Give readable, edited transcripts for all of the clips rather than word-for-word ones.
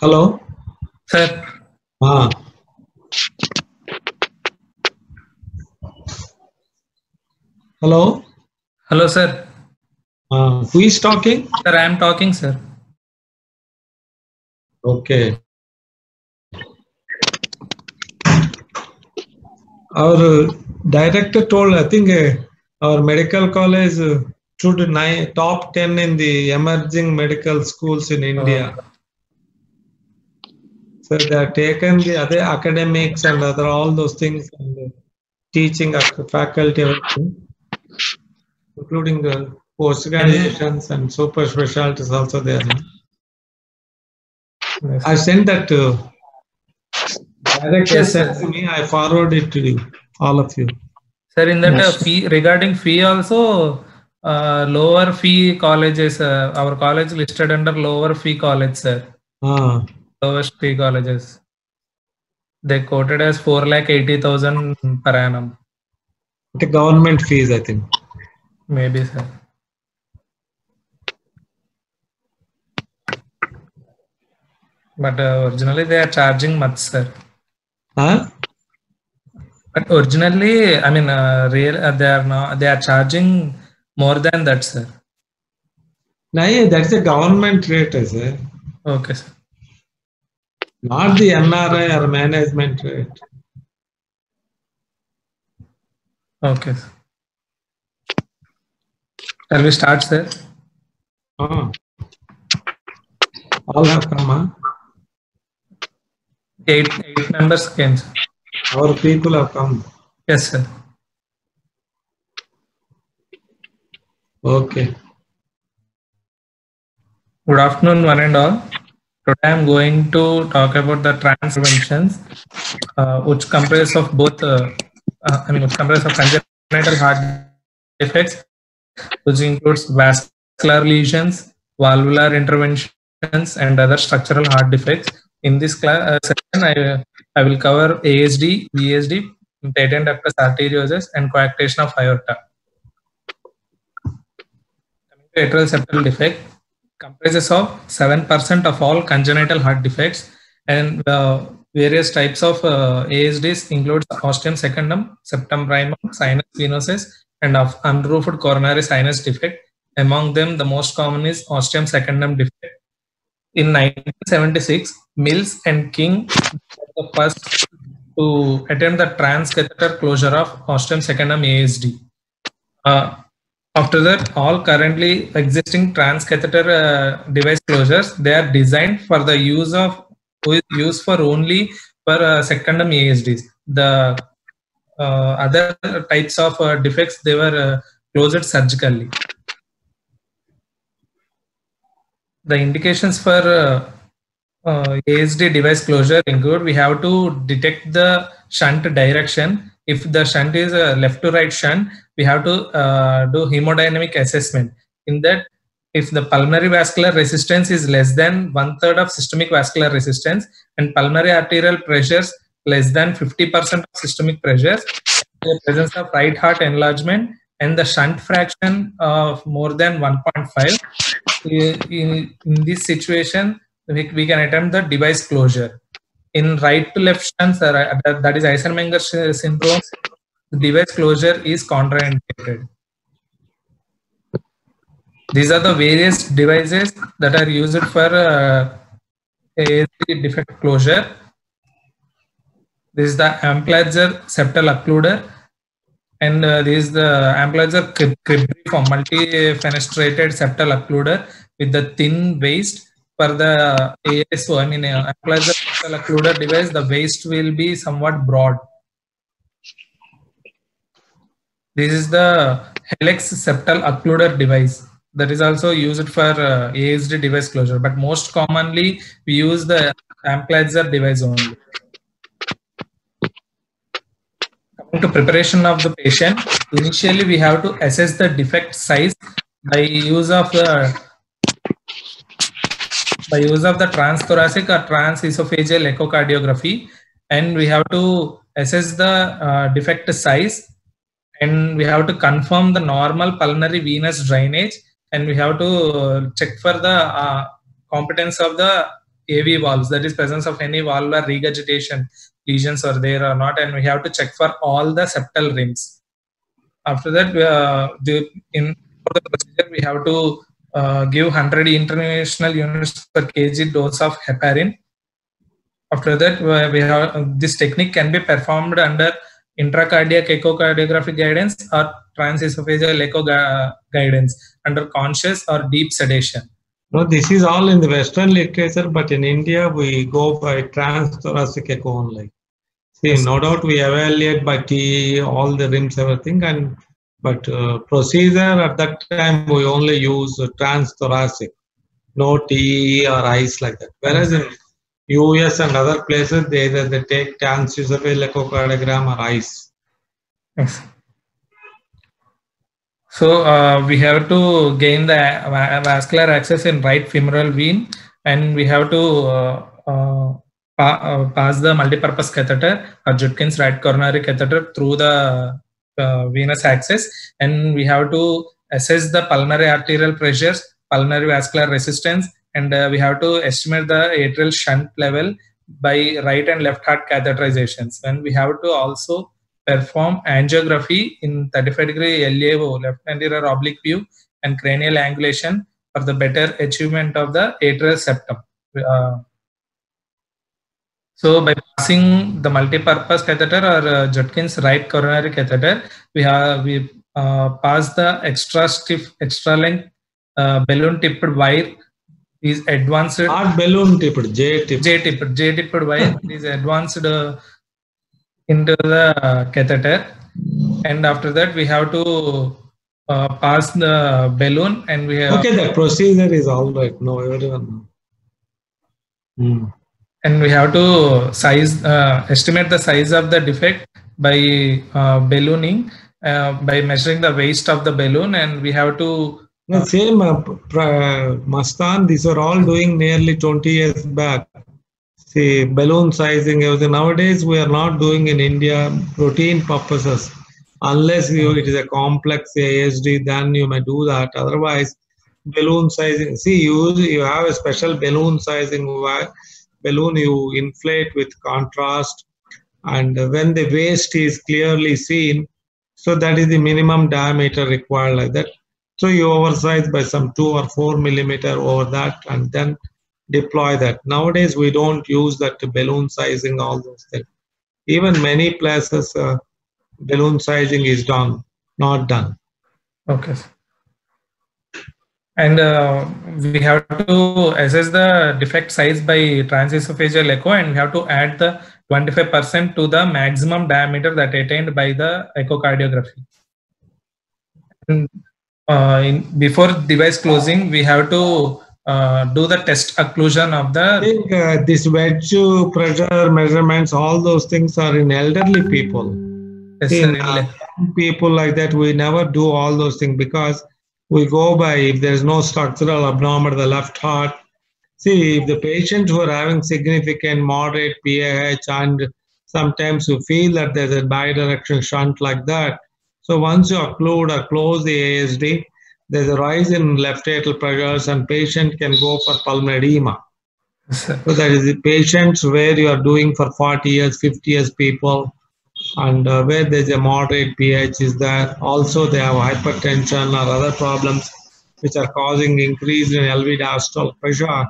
Hello. Sir. हाँ। Hello. Hello sir. हाँ, who is talking? Sir I am talking sir. Okay. Our director told, I think, our medical college should top 10 in the emerging medical schools in India. So they have taken the other academics and other all those things and teaching faculty, everything, including post And graduations and super specialties also there. I yes, sent that director yes sent sir. to me. I forward it to you, all of you. Sir, in that Yes. fee regarding fee also, lower fee colleges. Our college listed under lower fee college, sir. Ah, Lowest fee colleges. They quoted as 4,80,000 per annum. the government fees, I think. Maybe, sir. But originally they are charging much, sir. Huh? But originally, I mean, they are not. They are charging more than that, sir. No, that's a government rate, I say. Okay, sir. Not the NRI or management rate. Okay, sir. Shall we start, sir? Ah, all have come, huh? Eight members came, sir. Our people have come. Yes, sir. Okay. Good afternoon, one and all. Today I am going to talk about the trans preventions, which comprise of both, which comprise of congenital heart defects, which includes vascular lesions, valvular interventions, and other structural heart defects. In this session, I will cover ASD, VSD, patent ductus arteriosus, and coarctation of aorta. Atrial septal defect comprises of 7% of all congenital heart defects, and various types of ASDs includes ostium secundum, septum primum, sinus venosus, and of unroofed coronary sinus defect. Among them, the most common is ostium secundum defect. In 1976, Mills and King were the first to attempt the transcatheter closure of ostium secundum ASD. After that, all currently existing transcatheter device closures, they are designed for the use for only for secondum ASDs. The other types of defects, they were closed surgically. The indications for ASD device closure include: we have to detect the shunt direction. If the shunt is a left to right shunt, we have to do hemodynamic assessment. In that, if the pulmonary vascular resistance is less than 1/3 of systemic vascular resistance and pulmonary arterial pressures less than 50% of systemic pressures, the presence of right heart enlargement and the shunt fraction of more than 1.5, in this situation, we can attempt the device closure. In right to left shunts, that is Eisenmenger syndrome, the device closure is contraindicated. These are the various devices that are used for ASD defect closure. This is the Amplatzer septal occluder, and this is the Amplatzer cribriform multi-fenestrated septal occluder with the thin waist. For the ASO, Amplatzer septal occluder device, the waist will be somewhat broad. This is the Helix septal occluder device that is also used for ASD device closure, but most commonly we use the Amplatzer device only. Coming to preparation of the patient, initially we have to assess the defect size by use of the transthoracic or transesophageal echocardiography, and we have to assess the defect size, and we have to confirm the normal pulmonary venous drainage, and we have to check for the competence of the AV valves, that is presence of any valvular regurgitation lesions are there or not, and we have to check for all the septal rims. After that, for the procedure, we have to give 100 international units per kg dose of heparin. After that, we have this technique can be performed under intracardiac echocardiographic guidance or transesophageal echo guidance under conscious or deep sedation. No, this is all in the Western literature, but in India we go by transthoracic echo only. See, Yes. no doubt we evaluate by TE, all the rims, everything, but procedure at that time we only use transthoracic, no TE or ICE like that. Whereas in US and other places, they take transesophageal echocardiogram or ICE. Yes. So we have to gain the vascular access in right femoral vein, and we have to pass the multipurpose catheter or Judkins right coronary catheter through the venous access, and we have to assess the pulmonary arterial pressures, pulmonary vascular resistance, and we have to estimate the atrial shunt level by right and left heart catheterizations. And we have to also perform angiography in 35-degree LAO, left anterior oblique view, and cranial angulation for the better achievement of the atrial septum. So by passing the multipurpose catheter or Judkins right coronary catheter, we pass the extra stiff, extra length balloon tipped wire is advanced. Not balloon tipped, J tipped wire is advanced into the catheter, and after that we have to pass the balloon, and we have okay, the procedure is all right. No, everyone. And we have to estimate the size of the defect by ballooning, by measuring the waist of the balloon, and we have to same Mastan, these are all doing nearly 20 years back. See, balloon sizing, everything. Nowadays, we are not doing in India routine purposes. Unless it is a complex ASD, then you may do that. Otherwise, balloon sizing. See, you have a special balloon sizing balloon you inflate with contrast, and when the waist is clearly seen, so that is the minimum diameter required like that. So you oversize by some 2 or 4 millimeter over that, and then deploy that. Nowadays we don't use that balloon sizing, all those things. Even many places balloon sizing is not done. Okay. And we have to assess the defect size by transesophageal echo, and we have to add the 25% to the maximum diameter that attained by the echocardiography. And, before device closing, we have to do the test occlusion of the. I think this wedge pressure measurements, all those things are in elderly people. Yes, in people like that, we never do all those things because we go by if there is no structural abnormal of the left heart. See, if the patients who are having significant moderate PAH and sometimes you feel that there's a bidirectional shunt like that. So once you occlude or close the ASD, there's a rise in left atrial pressures and patient can go for pulmonary edema. So that is the patients where you are doing for 40 years, 50 years people, and where there's a moderate pH is there. Also they have hypertension or other problems which are causing increase in LV diastolic pressure.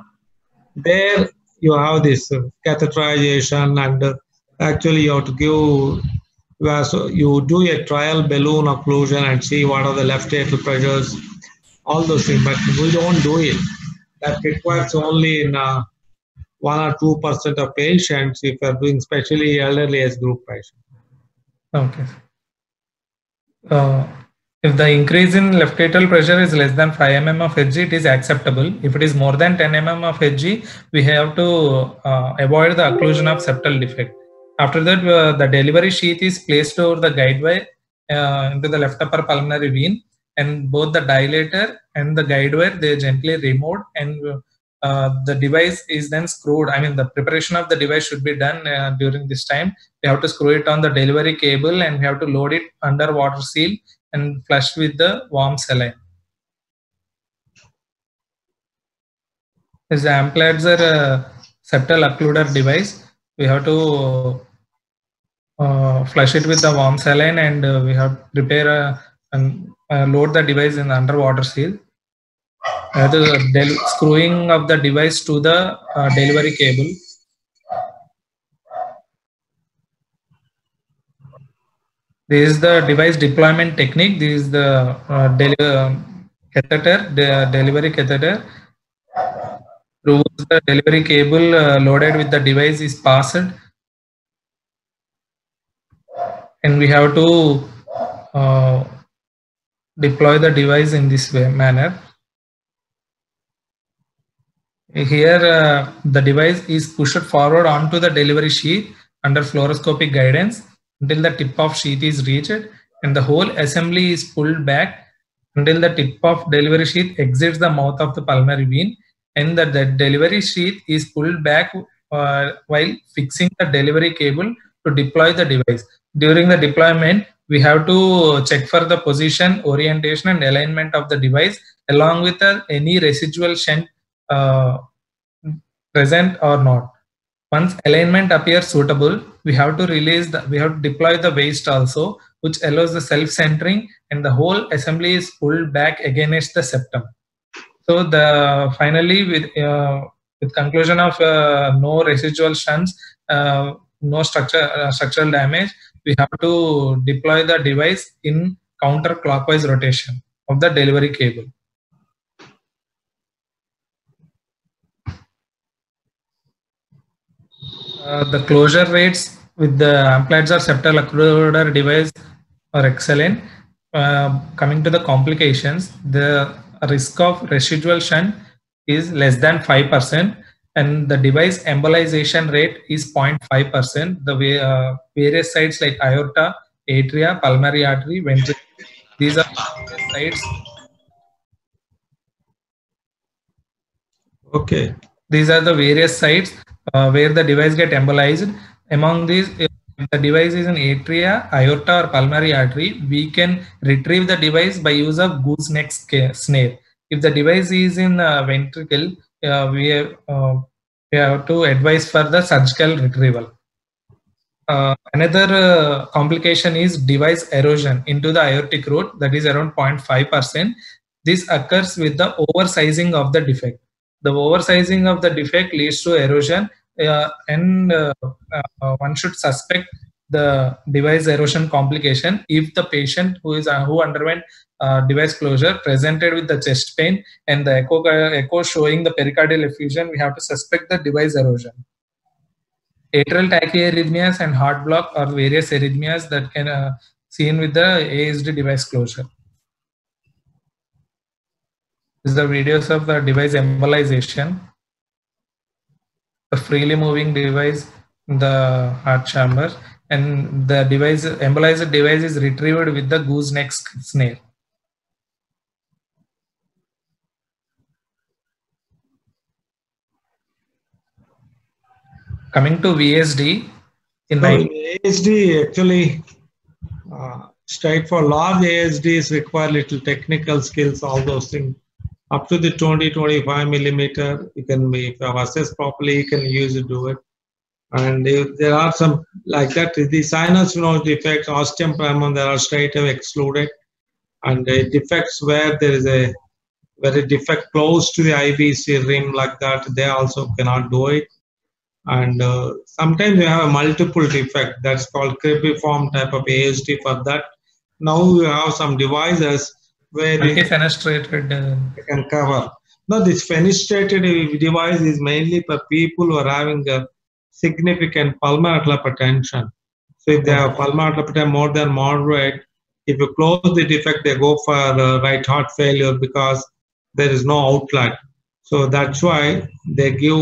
There you have this catheterization, and actually you have to give, so you do a trial balloon occlusion and see what are the left atrial pressures, all those things, but we don't do it. That requires only in 1 or 2% of patients if you are doing especially elderly age group patients. Okay. If the increase in left atrial pressure is less than 5 mm of Hg, it is acceptable. If it is more than 10 mm of Hg, we have to avoid the occlusion of septal defect. After that, the delivery sheath is placed over the guide wire into the left upper pulmonary vein, and both the dilator and the guide wire, they gently removed, and the device is then screwed. I mean, the preparation of the device should be done during this time. We have to screw it on the delivery cable, and we have to load it under water seal and flush with the warm saline. His amplifiers are septal occluder device. We have to flush it with the warm saline, and we have to prepare and load the device in the underwater seal. The screwing of the device to the delivery cable. This is the device deployment technique. This is the catheter, the delivery catheter. Through the delivery cable loaded with the device is passed, and we have to deploy the device in this manner. Here, the device is pushed forward onto the delivery sheath under fluoroscopic guidance until the tip of sheath is reached, and the whole assembly is pulled back until the tip of delivery sheath exits the mouth of the pulmonary vein, and the delivery sheath is pulled back while fixing the delivery cable to deploy the device. During the deployment, we have to check for the position, orientation, and alignment of the device along with any residual shunt present or not. Once alignment appears suitable, we have to deploy the waist also, which allows the self-centering, and the whole assembly is pulled back against the septum. So finally with conclusion of no residual shunts, no structural damage, we have to deploy the device in counterclockwise rotation of the delivery cable. The closure rates with the Amplatzer septal occluder device are excellent. Coming to the complications, the risk of residual shunt is less than 5%, and the device embolization rate is 0.5%. The various sites like aorta, atria, pulmonary artery, ventricle, these are various sites. Okay. These are the various sites where the device get embolized. Among these, if the device is in atria, aorta, or pulmonary artery, we can retrieve the device by use of gooseneck snare. If the device is in ventricle, we have to advise for the surgical retrieval. Another complication is device erosion into the aortic root, that is around 0.5%. This occurs with the oversizing of the defect. The oversizing of the defect leads to erosion, and one should suspect the device erosion complication if the patient who underwent device closure presented with the chest pain and the echo showing the pericardial effusion. We have to suspect the device erosion. Atrial tachyarrhythmias and heart block are various arrhythmias that can seen with the ASD device closure. This is the videos of the device embolization. The freely moving device in the heart chamber, and the embolized device is retrieved with the gooseneck snare. Coming to VSD, ASD actually straight for large ASDs require little technical skills, all those things. Up to the 20-25 millimeter, you can, if you have assessed properly, you can use it, do it. And if there are some like that, the sinus node defects, ostium primum, they are straight away excluded. And the defects where there is a very defect close to the IVC rim like that, they also cannot do it. And sometimes you have a multiple defect, that's called cribriform type of ASD for that. Now you have some devices where fenestrated can cover. Now this fenestrated device is mainly for people who are having a significant pulmonary hypertension. So if they have pulmonary hypertension more than moderate, if you close the defect, they go for right heart failure because there is no outlet. So that's why they give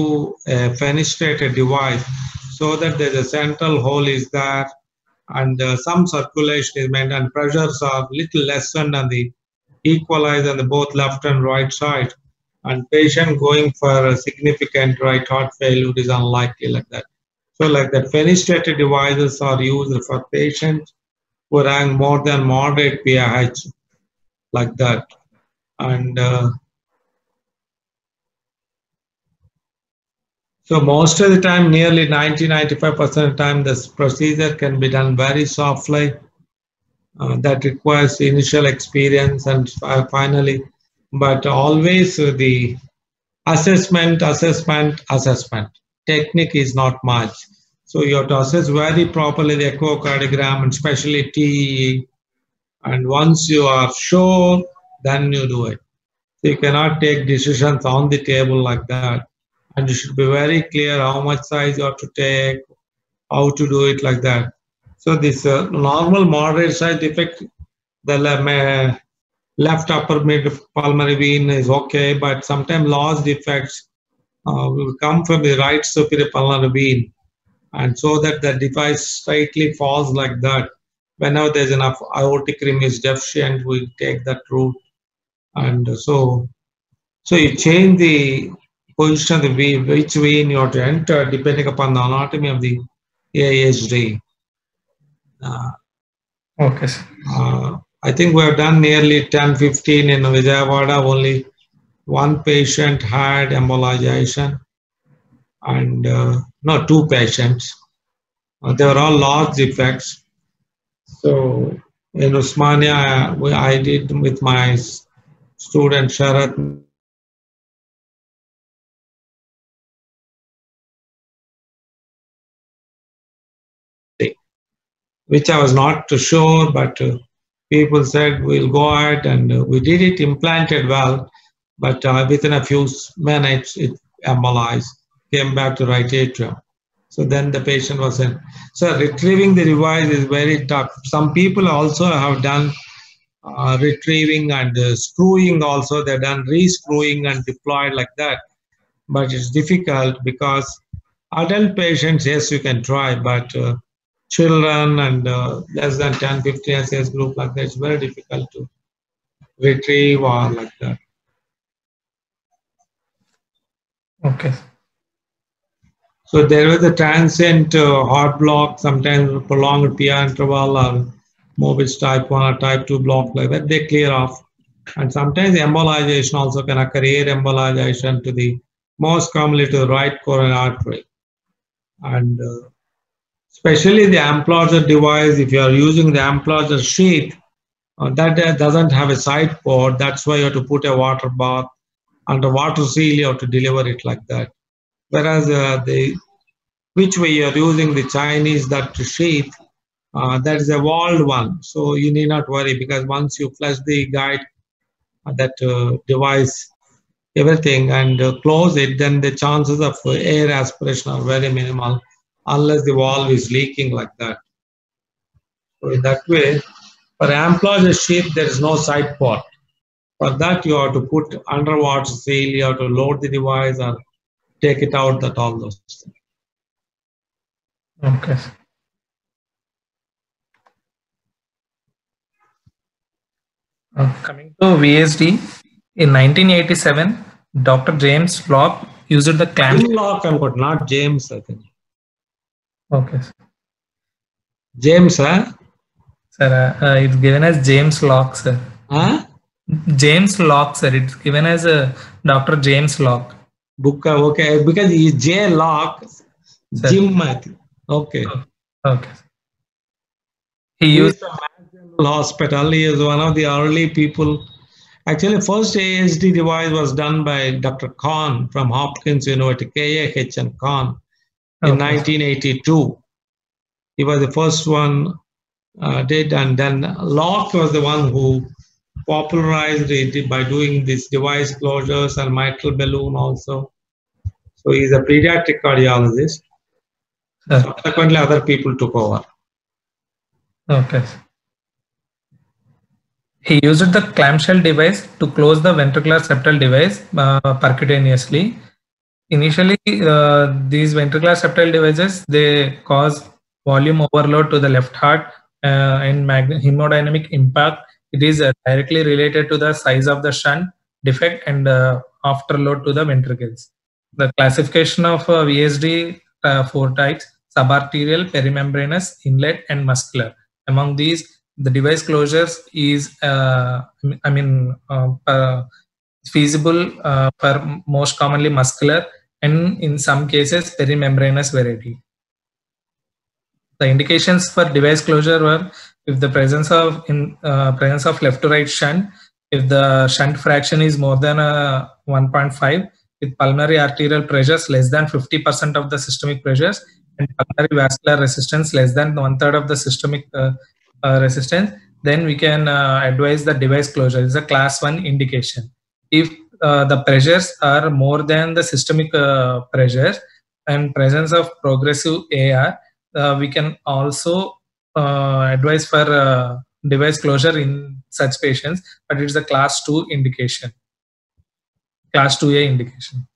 a fenestrated device so that there's a central hole is there, and some circulation is maintained, and pressures are little lessened and the equalized on the both left and right side. And patient going for a significant right heart failure is unlikely like that. So like that, fenestrated devices are used for patients who are having more than moderate PAH like that. And So most of the time, nearly 90-95% of the time, this procedure can be done very softly. That requires initial experience and finally, but always the assessment. Technique is not much. So you have to assess very properly the echocardiogram and especially TEE. And once you are sure, then you do it. So you cannot take decisions on the table like that. And you should be very clear how much size you have to take, how to do it like that. So this normal moderate side defect, the left upper mid pulmonary vein is okay, but sometimes large defects will come from the right superior pulmonary vein, and so that the device slightly falls like that. Whenever there's enough aortic rim is deficient, we take that route, and so you change the position of the vein, which vein you have to enter, depending upon the anatomy of the ASD. Okay, sir. I think we have done nearly 10-15 in Vijayawada. Only one patient had embolization, and no, two patients. They were all large defects. So in Usmania, I did with my student Sharat. Which I was not too sure, but people said we'll go ahead, and we did it, implanted well, but within a few minutes it embolized, came back to right atrium. So then the patient was in. So retrieving the device is very tough. Some people also have done retrieving and screwing also. They've done re-screwing and deployed like that. But it's difficult because adult patients, yes, you can try, but children and less than 10-15 years age group like that, it's very difficult to retrieve or like that. Okay. So there was a transient heart block, sometimes prolonged PR interval or Mobitz type 1 or type 2 block like that, they clear off. And sometimes embolization also can occur, air embolization to the, most commonly to the right coronary artery. And especially the Amplatzer device, if you are using the Amplatzer sheath, that doesn't have a side port. That's why you have to put a water bath and a water seal, you have to deliver it like that. Whereas which way you are using the Chinese, that sheath, that is a walled one. So you need not worry, because once you flush the guide, that device, everything, and close it, then the chances of air aspiration are very minimal, unless the valve is leaking like that. So in that way, for Amplatzer sheath, there is no side port. For that, you have to put underwater seal, you have to load the device or take it out, that all those things. Okay. Coming to VSD, in 1987, Dr. James Locke used the clamp. Locke, not James, I think. Okay. James, huh? Sir, it's given as James Locke, sir. Huh? James Locke, sir. It's given as Dr. James Locke. Book, okay, because he is J. Locke, sir. Jim, I think. Okay. Okay. He used hospital. He is one of the early people. Actually, first ASD device was done by Dr. Khan from Hopkins University, KAH and Khan, in 1982. He was the first one did, and then Locke was the one who popularized it by doing these device closures and mitral balloon also. So he's a pediatric cardiologist. Subsequently, other people took over. Okay. He used the clamshell device to close the ventricular septal device percutaneously. Initially, these ventricular septal devices, they cause volume overload to the left heart and hemodynamic impact. It is directly related to the size of the shunt defect and afterload to the ventricles. The classification of VSD 4 types: subarterial, perimembranous, inlet, and muscular. Among these, the device closures is, feasible for most commonly muscular, and in some cases perimembranous variety. The indications for device closure were if the presence of left to right shunt, if the shunt fraction is more than 1.5, with pulmonary arterial pressures less than 50% of the systemic pressures, and pulmonary vascular resistance less than 1/3 of the systemic resistance, then we can advise the device closure. It's a class 1 indication. If the pressures are more than the systemic pressures and presence of progressive AR, we can also advise for device closure in such patients, but it's a class 2 indication, class 2A indication.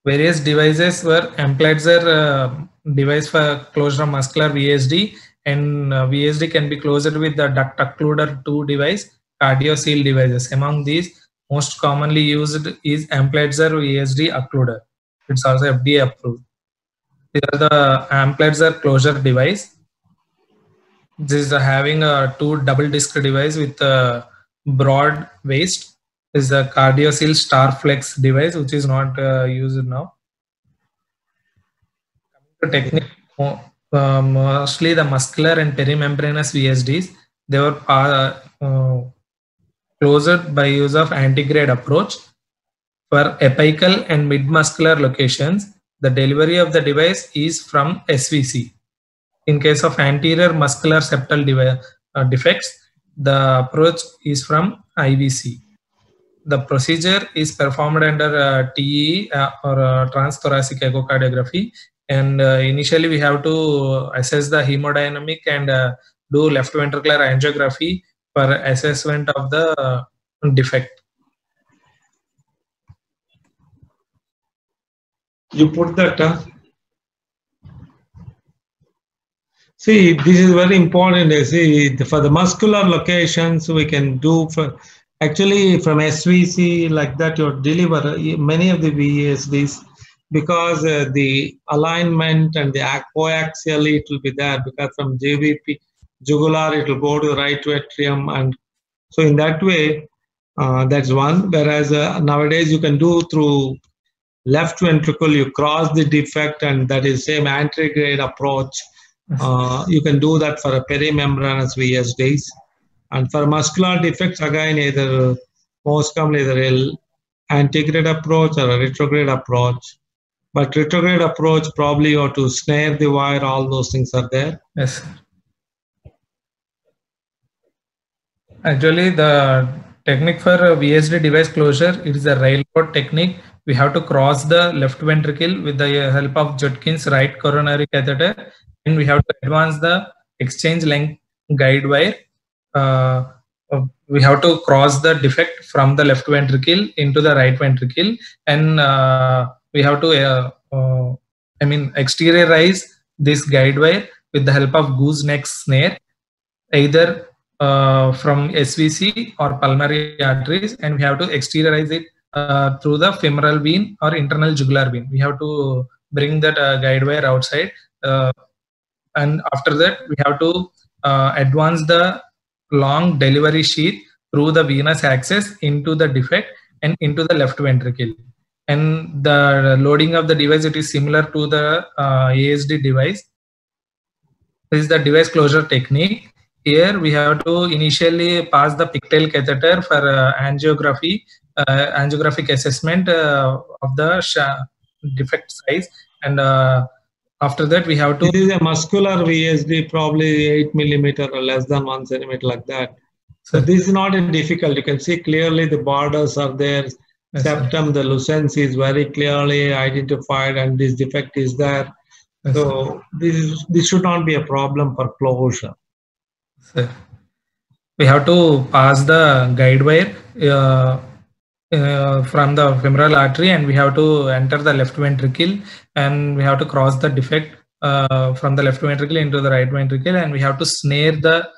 Various devices were Amplatzer device for closure of muscular VSD, and VSD can be closed with the duct occluder 2 device, CardioSeal devices. Among these, most commonly used is Amplatzer VSD occluder. It's also FDA approved. These are the Amplatzer closure device. This is having a 2 double disc device with a broad waist. This is a CardioSeal Starflex device, which is not used now. Coming to technique, mostly the muscular and perimembranous VSDs, they were closed by use of antegrade approach. For apical and mid-muscular locations, the delivery of the device is from SVC. In case of anterior muscular septal defects, the approach is from IVC. The procedure is performed under TE or transthoracic echocardiography, and initially we have to assess the hemodynamic and do left ventricular angiography for assessment of the defect. You put that. See, this is very important. See, for the muscular locations, we can do for actually from SVC like that. You deliver many of the VSDs because the alignment and the coaxially it will be there, because from JVP jugular it will go to right atrium, and so in that way that's one. Whereas nowadays you can do through left ventricle, you cross the defect, and that is same antegrade approach. You can do that for a perimembranous VSDs, and for muscular defects again either most commonly either antegrade approach or a retrograde approach. But retrograde approach probably you have to snare the wire, all those things are there. Yes. Actually, the technique for VSD device closure, it is a railroad technique. We have to cross the left ventricle with the help of Judkins right coronary catheter, and we have to advance the exchange length guide wire. We have to cross the defect from the left ventricle into the right ventricle, and we have to exteriorize this guide wire with the help of gooseneck snare, either from SVC or pulmonary arteries, and we have to exteriorize it through the femoral vein or internal jugular vein. We have to bring that guide wire outside, and after that we have to advance the long delivery sheath through the venous access into the defect and into the left ventricle. And the loading of the device, it is similar to the ASD device. This is the device closure technique. Here we have to initially pass the pigtail catheter for angiographic assessment of the defect size, and after that we have to. This is a muscular VSD, probably 8 millimeter or less than 1 centimeter, like that. So this is not difficult. You can see clearly the borders are there. Yes, septum, the lucens is very clearly identified, and this defect is there. Yes, so this should not be a problem for closure. Sir, we have to pass the guide wire from the femoral artery, and we have to enter the left ventricle, and we have to cross the defect from the left ventricle into the right ventricle, and we have to snare the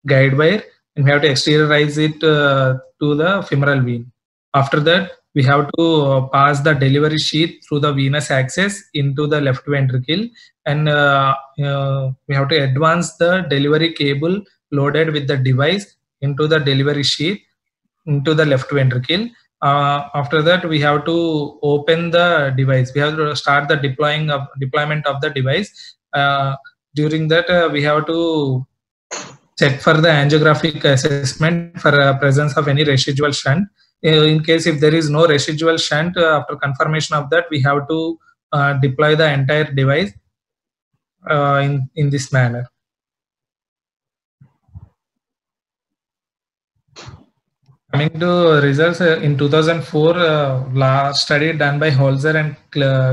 guide wire, and we have to exteriorize it to the femoral vein. After that, we have to pass the delivery sheath through the venous access into the left ventricle, and we have to advance the delivery cable loaded with the device into the delivery sheath into the left ventricle. After that, we have to open the device. We have to start the deployment of the device. During that, we have to check for the angiographic assessment for presence of any residual shunt. In case if there is no residual shunt, after confirmation of that, we have to deploy the entire device in this manner. Coming to results, in 2004, last study done by Holzer and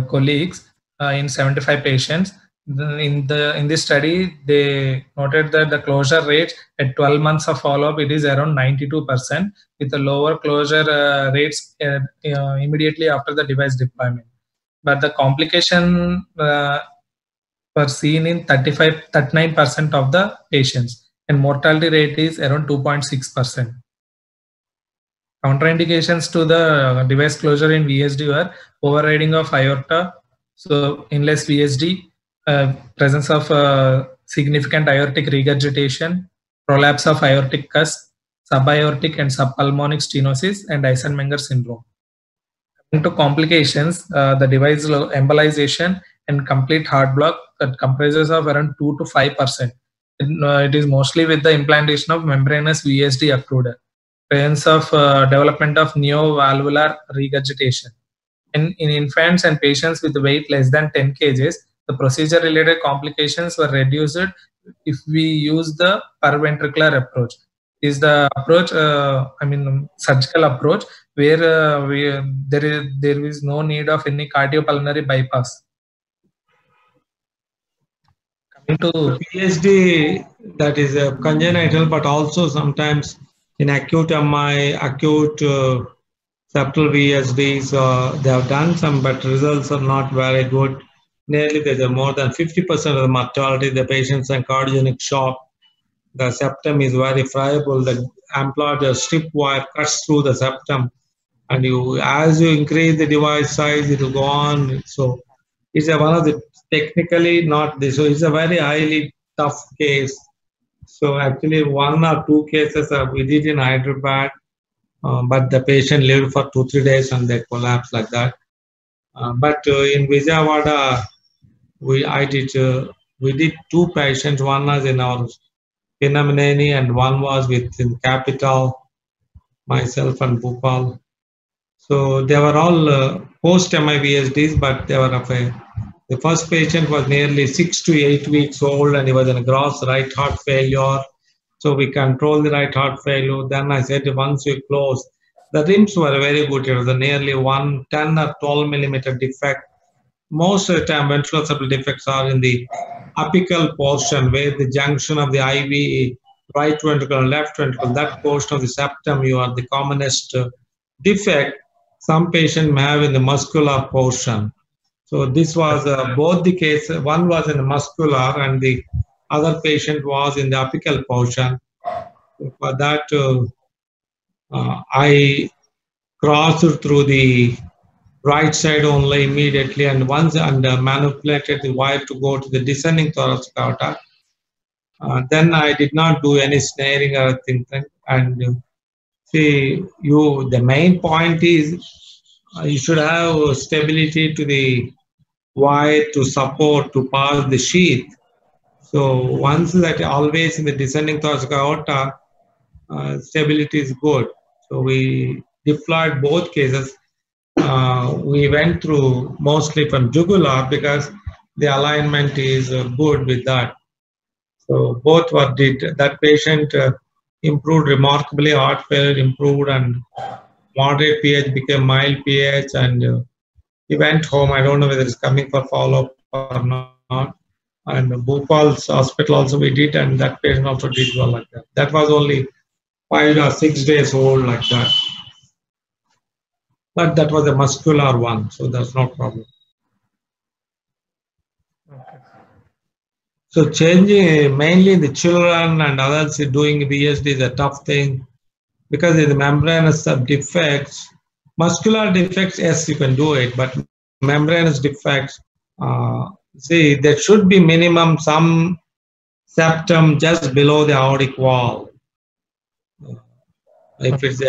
colleagues in 75 patients. In this study, they noted that the closure rate at 12 months of follow-up, it is around 92%, with a lower closure rates immediately after the device deployment. But the complication were seen in 39% of the patients, and mortality rate is around 2.6%. Contraindications to the device closure in VSD were overriding of aorta, so inless VSD, presence of significant aortic regurgitation, prolapse of aortic cusp, subaortic and subpulmonic stenosis, and Eisenmenger syndrome. Coming to complications, the device embolization and complete heart block that comprises of around 2 to 5%. It is mostly with the implantation of membranous VSD occluded. Presence of development of neovalvular regurgitation. In infants and patients with weight less than 10 kg, the procedure-related complications were reduced if we use the perventricular approach. Is the approach, surgical approach, where there is no need of any cardiopulmonary bypass. Coming to PSD, that is congenital, but also sometimes in acute MI, acute septal VSDs, they have done some, but results are not very good. Nearly there's more than 50% of the mortality. The patients are cardiogenic shock. The septum is very friable. The employed strip wire cuts through the septum, and as you increase the device size, it will go on. So it's one of the technically not this. So it's a very highly tough case. So actually 1 or 2 cases we did in Hyderabad, but the patient lived for 2-3 days and they collapsed like that. But in Vijayawada, we did 2 patients. One was in our Pinnamaneni and one was within Capital, myself and Bhopal. So they were all post-MI-VSDs, but they were of the first patient was nearly 6 to 8 weeks old and he was in a gross right heart failure. So we controlled the right heart failure. Then I said, once we close, the rims were very good. It was a nearly 10 or 12 millimeter defect. Most of the time, ventral septal defects are in the apical portion where the junction of the IV, right ventricle and left ventricle, that portion of the septum, you are the commonest defect. Some patients may have in the muscular portion. So this was both the case. One was in the muscular and the other patient was in the apical portion. For that, I crossed through the right side only immediately, and once manipulated the wire to go to the descending thoracic aorta. Then I did not do any snaring or anything. And see, the main point is you should have stability to the wire to support to pass the sheath. So once that, always in the descending thoracic aorta, stability is good. So we deployed both cases. We went through mostly from jugular because the alignment is good with that. So both were did. That patient improved remarkably. Heart failure improved and moderate pH became mild pH, and he went home. I don't know whether it's coming for follow-up or not. And Bhopal's hospital also we did, and that patient also did well like that. That was only 5 or 6 days old like that. But that was a muscular one, so that's no problem. okay. So changing mainly the children and adults doing VSD is a tough thing because in the membranous defects, muscular defects, yes, you can do it, but membranous defects, see, there should be minimum some septum just below the aortic wall. If it's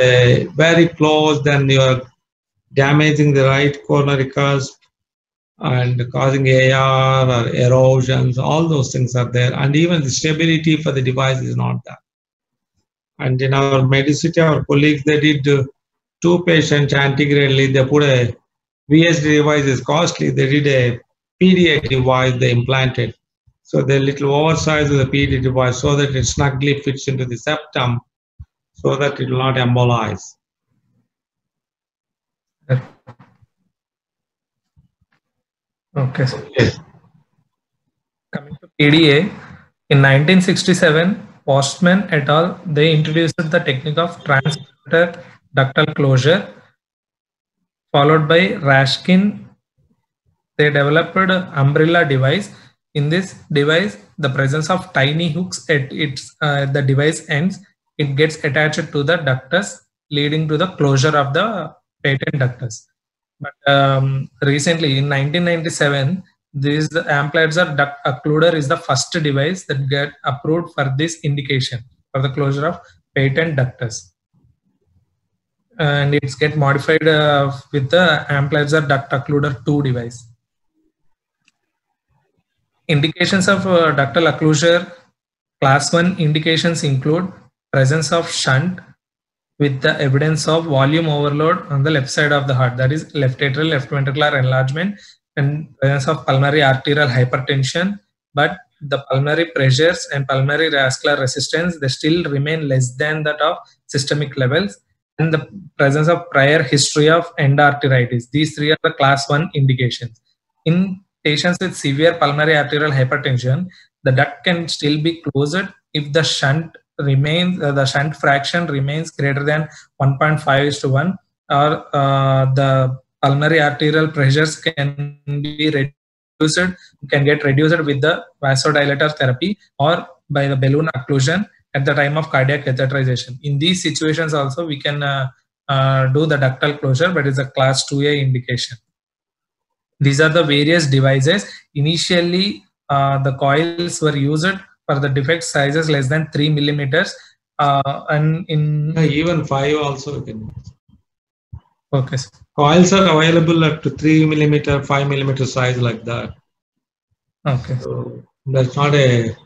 very close, then you are damaging the right coronary cusp and causing AR or erosions. All those things are there, and even the stability for the device is not there. And in our Medicity, our colleagues, they did 2 patients antegradally. They put a VSD device is costly. They did a PDA device they implanted. So the little oversize of the PDA device so that it snugly fits into the septum so that it will not embolize. Okay. Yes. Coming to PDA, in 1967, Postman et al. They introduced the technique of transcatheter ductal closure, followed by Rashkin. They developed an umbrella device. In this device, the presence of tiny hooks at the device ends, it gets attached to the ductus, leading to the closure of the patent ductus. But recently, in 1997, this Amplatzer duct occluder is the first device that get approved for this indication for the closure of patent ductus, and it's get modified with the Amplatzer duct occluder 2 device. Indications of ductal occlusure, class 1 indications include presence of shunt with the evidence of volume overload on the left side of the heart, that is left atrial, left ventricular enlargement, and presence of pulmonary arterial hypertension, but the pulmonary pressures and pulmonary vascular resistance, they still remain less than that of systemic levels, and the presence of prior history of endarteritis. These 3 are the class 1 indications. In patients with severe pulmonary arterial hypertension, the duct can still be closed if the shunt remains, the shunt fraction remains greater than 1.5:1, or the pulmonary arterial pressures can be reduced, can get reduced with the vasodilator therapy or by the balloon occlusion at the time of cardiac catheterization. In these situations also we can do the ductal closure, but it's a class 2A indication. These are the various devices. Initially, the coils were used for the defect sizes less than 3 millimeters, and in even 5 also you can use. Okay. Coils are available up to 3 millimeter, 5 millimeter size like that. Okay. So that's not a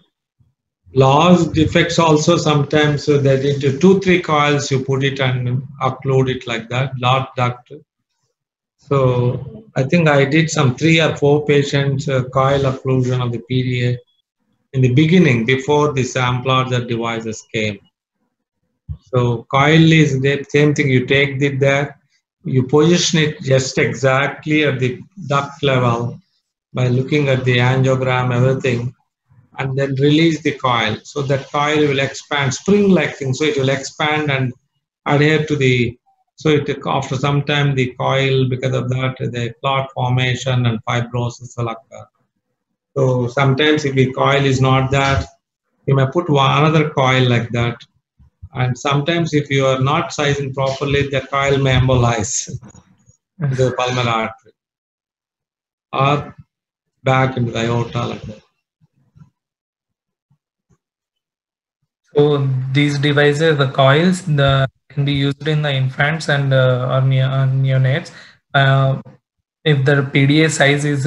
large defects also. Sometimes that into 2-3 coils you put it and occlude it like that, large duct. So I think I did some 3 or 4 patients coil occlusion of the PDA in the beginning before the Amplatzer devices came. So coil is the same thing. You take it there, you position it just exactly at the duct level by looking at the angiogram, everything, and then release the coil. So that coil will expand, spring-like thing. So it will expand and adhere to the. So it, after some time, the coil, because of that, the clot formation and fibrosis will occur. So sometimes if the coil is not that, you may put another coil like that. And sometimes if you are not sizing properly, the coil may embolize the pulmonary artery or back into the aorta like that. So these devices, the coils, can be used in the infants and or neonates. If the PDA size is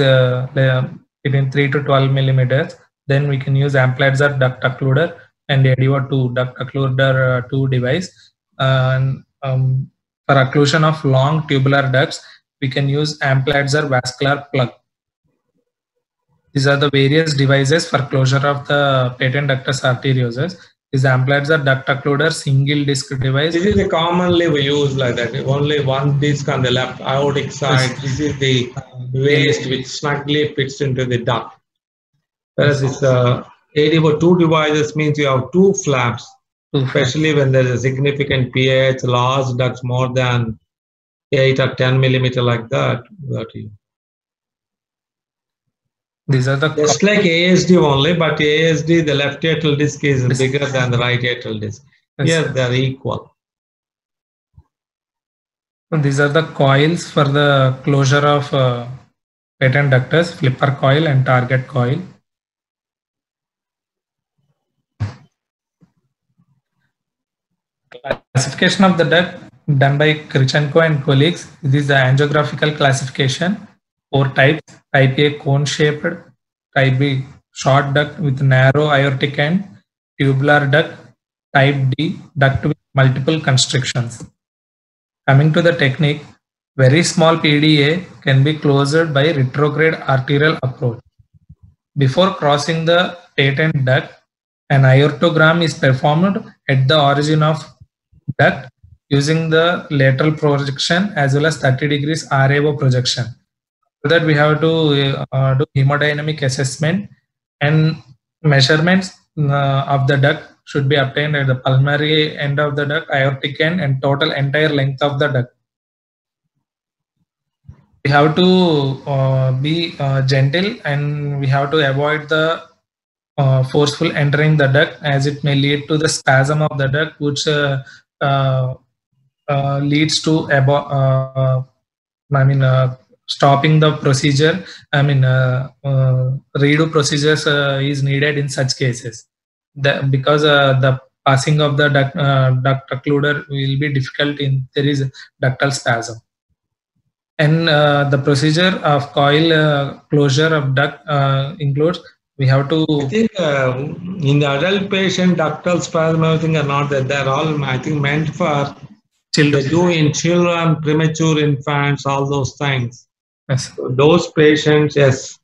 between 3 to 12 millimeters, then we can use Amplatzer duct occluder and ADO2 duct occluder 2 device. For occlusion of long tubular ducts, we can use Amplatzer vascular plug. These are the various devices for closure of the patent ductus arteriosus. Is Amplatzer duct occluder single disc device. This is the commonly we use like that. Only one disc on the left aortic side. Yes. This is the waste which snugly fits into the duct. Whereas this ADO2 devices means you have 2 flaps, especially when there is a significant pH, large ducts more than 8 or 10 millimeter like that. These are the just like ASD only, but ASD, the left atrial disc is bigger than the right atrial disc. Here they are equal. These are the coils for the closure of patent ductus, flipper coil and target coil. Classification of the duct done by Krichenko and colleagues. This is the angiographical classification. 4 types: type A cone-shaped, type B short duct with narrow aortic end, tubular duct, type D duct with multiple constrictions. Coming to the technique, very small PDA can be closed by retrograde arterial approach. Before crossing the patent duct, an aortogram is performed at the origin of duct using the lateral projection as well as 30 degrees RAO projection. For that, we have to do hemodynamic assessment, and measurements of the duct should be obtained at the pulmonary end of the duct, aortic end, and total entire length of the duct. We have to be gentle, and we have to avoid the forceful entering the duct, as it may lead to the spasm of the duct, which leads to stopping the procedure. Redo procedures is needed in such cases, because the passing of the duct occluder will be difficult in there is ductal spasm. And the procedure of coil closure of duct includes, we have to. I think in the adult patient, ductal spasm, everything are not there. They're all, I think, meant for children. They do in children, premature infants, all those things. Yes. So those patients, yes.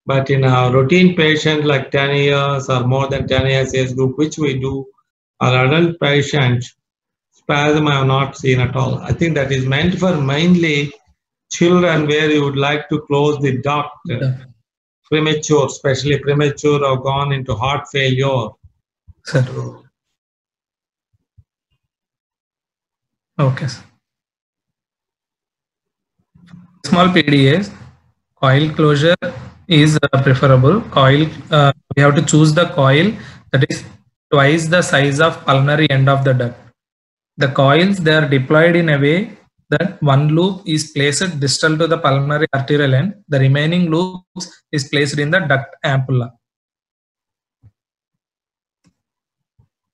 But in a routine patient like 10 years or more than 10 years age group, which we do, our adult patients, spasm I have not seen at all. I think that is meant for mainly children where you would like to close the duct. Yeah. Premature, especially premature, or gone into heart failure. Sir. Okay. Small PDAs, coil closure is preferable. Coil, we have to choose the coil that is twice the size of pulmonary end of the duct. The coils, they are deployed in a way that one loop is placed distal to the pulmonary arterial end. The remaining loops is placed in the duct ampulla.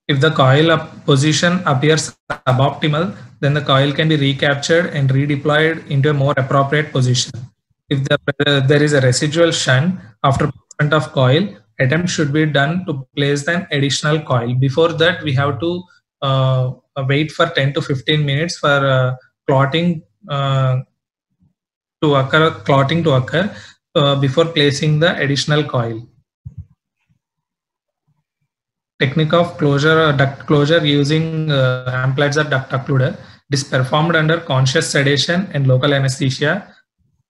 If the coil position appears suboptimal, then the coil can be recaptured and redeployed into a more appropriate position. If there is a residual shunt after placement of coil, attempt should be done to place an additional coil. Before that, we have to wait for 10 to 15 minutes for clotting to occur before placing the additional coil. Technique of closure, duct closure using Amplatzer duct occluder. It is performed under conscious sedation and local anesthesia.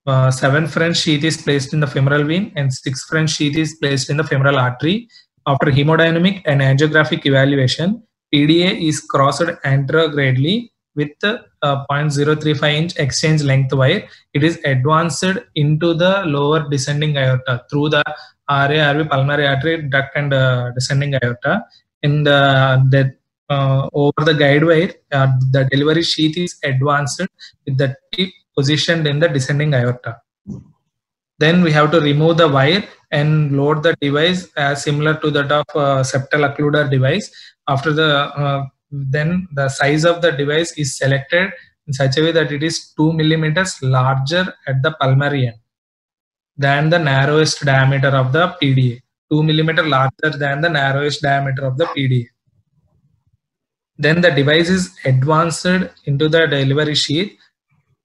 7 French sheath is placed in the femoral vein and 6 French sheath is placed in the femoral artery. After hemodynamic and angiographic evaluation, PDA is crossed anterogradely with 0.035 inch exchange length wire. It is advanced into the lower descending aorta through the RA/RV pulmonary artery duct and descending aorta. In over the guide wire, the delivery sheath is advanced with the tip positioned in the descending aorta. Then we have to remove the wire and load the device as similar to that of septal occluder device. After then the size of the device is selected in such a way that it is 2 millimeters larger at the pulmonary end than the narrowest diameter of the PDA. 2 millimeter larger than the narrowest diameter of the PDA. Then the device is advanced into the delivery sheath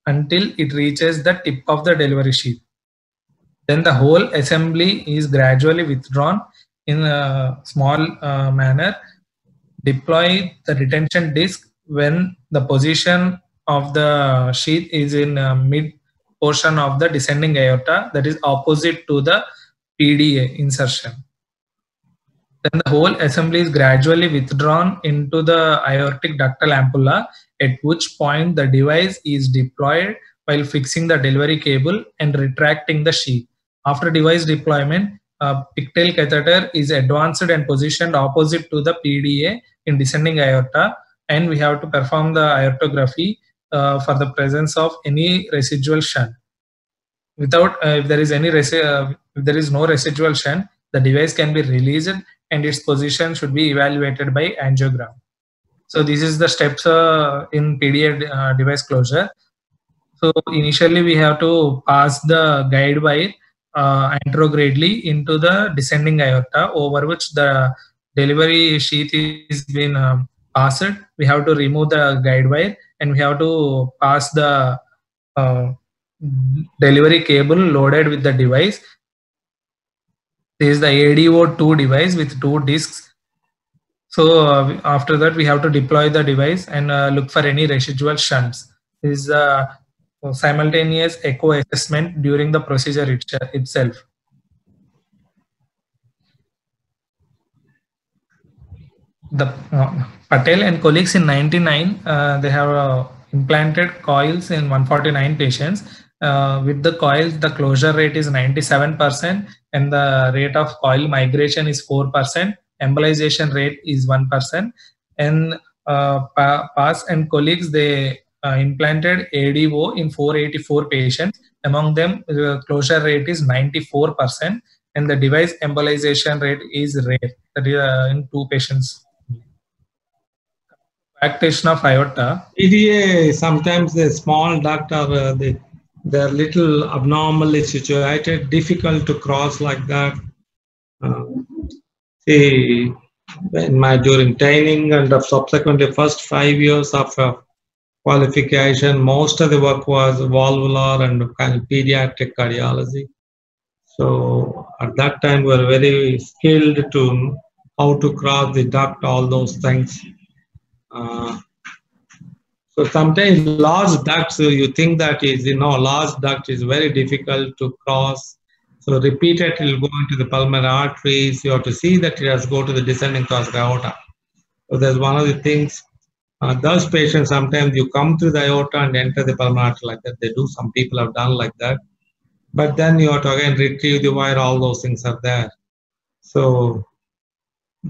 until it reaches the tip of the delivery sheath. Then the whole assembly is gradually withdrawn in a small manner. Deploy the retention disc when the position of the sheath is in mid portion of the descending aorta, that is opposite to the PDA insertion. Then the whole assembly is gradually withdrawn into the aortic ductal ampulla, at which point the device is deployed while fixing the delivery cable and retracting the sheath. After device deployment, a pigtail catheter is advanced and positioned opposite to the PDA in descending aorta, and we have to perform the aortography for the presence of any residual shunt. Without, if there is no residual shunt, the device can be released and its position should be evaluated by angiogram. So this is the steps in PDA device closure. So initially we have to pass the guide wire anterogradely into the descending aorta, over which the delivery sheath is been passed. We have to remove the guide wire and we have to pass the uh, delivery cable loaded with the device. This is the ADO2 device with 2 discs. So after that we have to deploy the device and look for any residual shunts. This is simultaneous echo assessment during the procedure itself. The Patel and colleagues in 99, they have implanted coils in 149 patients. With the coils, the closure rate is 97% and the rate of coil migration is 4%. Embolization rate is 1%. And Pass and colleagues, they implanted ADO in 484 patients. Among them, the closure rate is 94% and the device embolization rate is rare, that is in 2 patients. Coarctation of aorta. PDA, sometimes the small duct are they're little abnormally situated, difficult to cross like that. See, during training and subsequently first 5 years of qualification, most of the work was valvular and kind of pediatric cardiology. So at that time, we were very skilled to how to cross the duct, all those things. So sometimes large ducts, you think that is, large duct is very difficult to cross. So repeatedly it will go into the pulmonary arteries. You have to see that it has to go to the descending thoracic aorta. So that's one of the things. Those patients, sometimes you come through the aorta and enter the pulmonary artery like that. They do. Some people have done like that. But then you have to again retrieve the wire. All those things are there. So,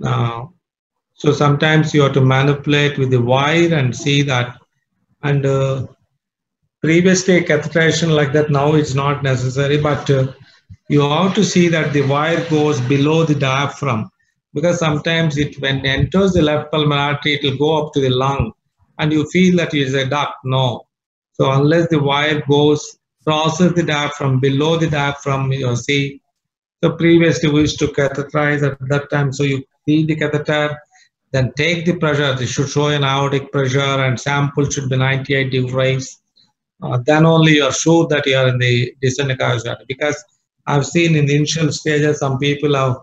so sometimes you have to manipulate with the wire and see that. And previously catheterization like that, now it's not necessary, but you have to see that the wire goes below the diaphragm, because sometimes when it enters the left pulmonary artery, it will go up to the lung and you feel that it is a duct. No. So unless the wire crosses the diaphragm, below the diaphragm, you see. So previously we used to catheterize at that time. So you feed the catheter, then take the pressure. It should show an aortic pressure and sample should be 98 degrees. Then only you are sure that you are in the descending aorta. Because I've seen in the initial stages, some people have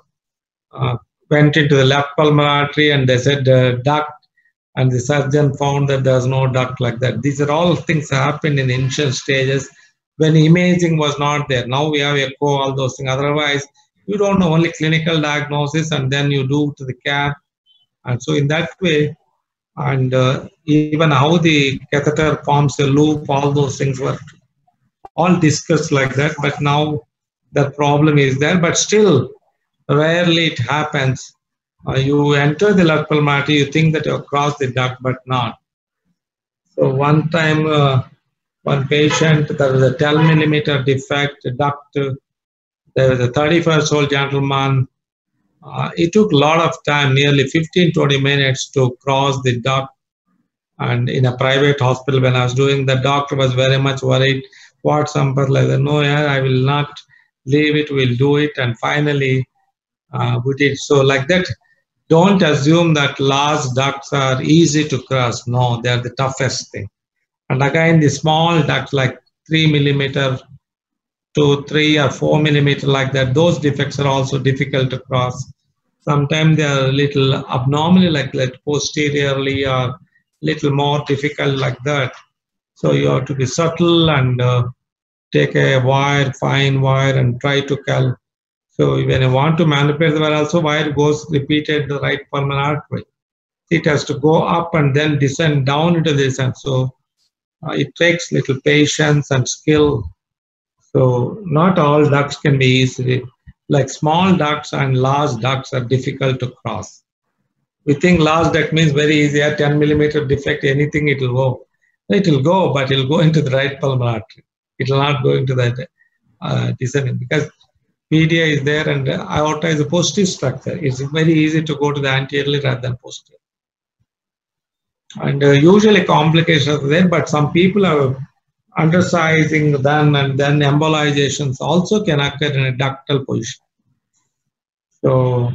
went into the left pulmonary artery and they said duct, and the surgeon found that there's no duct like that. These are all things that happened in the initial stages when imaging was not there. Now we have echo, all those things. Otherwise, you don't know, only clinical diagnosis and then you do to the cath. And so in that way, and even how the catheter forms a loop, all those things were all discussed like that. But now the problem is there, but still rarely it happens. You enter the left pulmonary artery, you think that you cross the duct, but not. So one time, one patient, there was a 10 millimeter defect duct. There was a 31-year-old gentleman. It took a lot of time, nearly 15-20 minutes to cross the duct. And in a private hospital, when I was doing, the doctor was very much worried. What something like that? No, yeah, I will not leave it. We'll do it. And finally, we did. So like that, don't assume that large ducts are easy to cross. No, they are the toughest thing. And again, the small ducts like 3 millimeter to 3 or 4 millimeter like that, those defects are also difficult to cross. Sometimes they are a little abnormally like posteriorly or little more difficult like that. So you have to be subtle and take a wire, fine wire, and try to So when you want to manipulate the wire, also wire goes repeated the right pulmonary artery. It has to go up and then descend down into this, and so it takes little patience and skill. So not all ducts can be easily, like small ducts and large ducts are difficult to cross. We think large duct means very easy, a 10 millimeter defect, anything it will go. It will go, but it will go into the right pulmonary artery. It will not go into that descending, because PDA is there and aorta is a posterior structure. It's very easy to go to the anteriorly rather than posterior. And usually complications are there, but some people are undersizing then, and then embolizations also can occur in a ductal position. So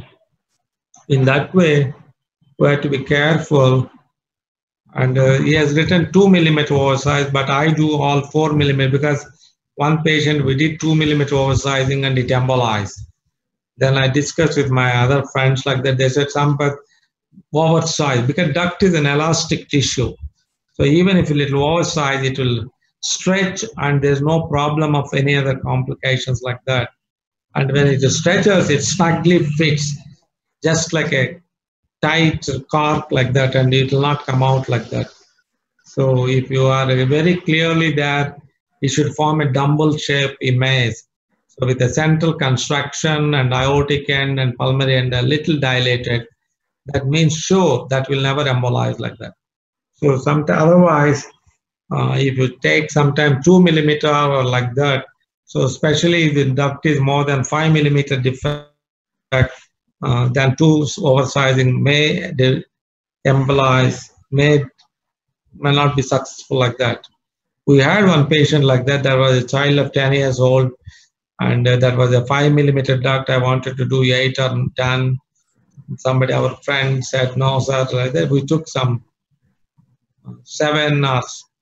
in that way, we have to be careful. And he has written 2 millimeter oversize, but I do all 4 millimeter because one patient we did 2 millimeter oversizing and it embolized. Then I discussed with my other friends like that. They said some but oversized because duct is an elastic tissue. So even if a little oversized, it will stretch and there's no problem of any other complications like that. And when it stretches, it snugly fits, just like a tight cork like that, and it will not come out like that. So if you are very clearly there, it should form a dumbbell shape image. So with a central construction and aortic end and pulmonary end a little dilated, that means sure that will never embolize like that. So otherwise, if you take sometime 2 millimeter or like that, so especially if the duct is more than 5 millimeter defect, then two oversizing may embolize, may not be successful like that. We had one patient like that. There was a child of 10 years old, and that was a 5 millimeter duct. I wanted to do 8 or 10. Somebody, our friend, said no, sir. Like that, we took some 7 or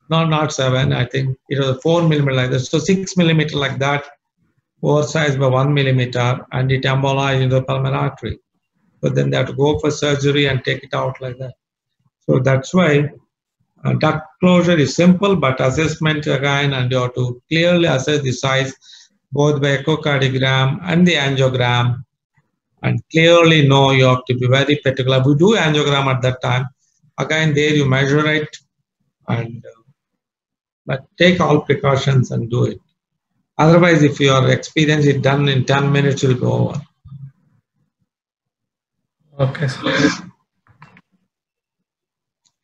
no, not 7. I think it was a 4 millimeter like that. So 6 millimeter like that, oversized by 1 millimeter, and it embolized into the pulmonary artery. So then they have to go for surgery and take it out like that. So that's why duct closure is simple, but assessment again, and you have to clearly assess the size both by echocardiogram and the angiogram, and clearly know you have to be very particular. We do angiogram at that time. Again, there you measure it, and but take all precautions and do it. Otherwise, if your experience is done in 10 minutes, you'll go over. Okay.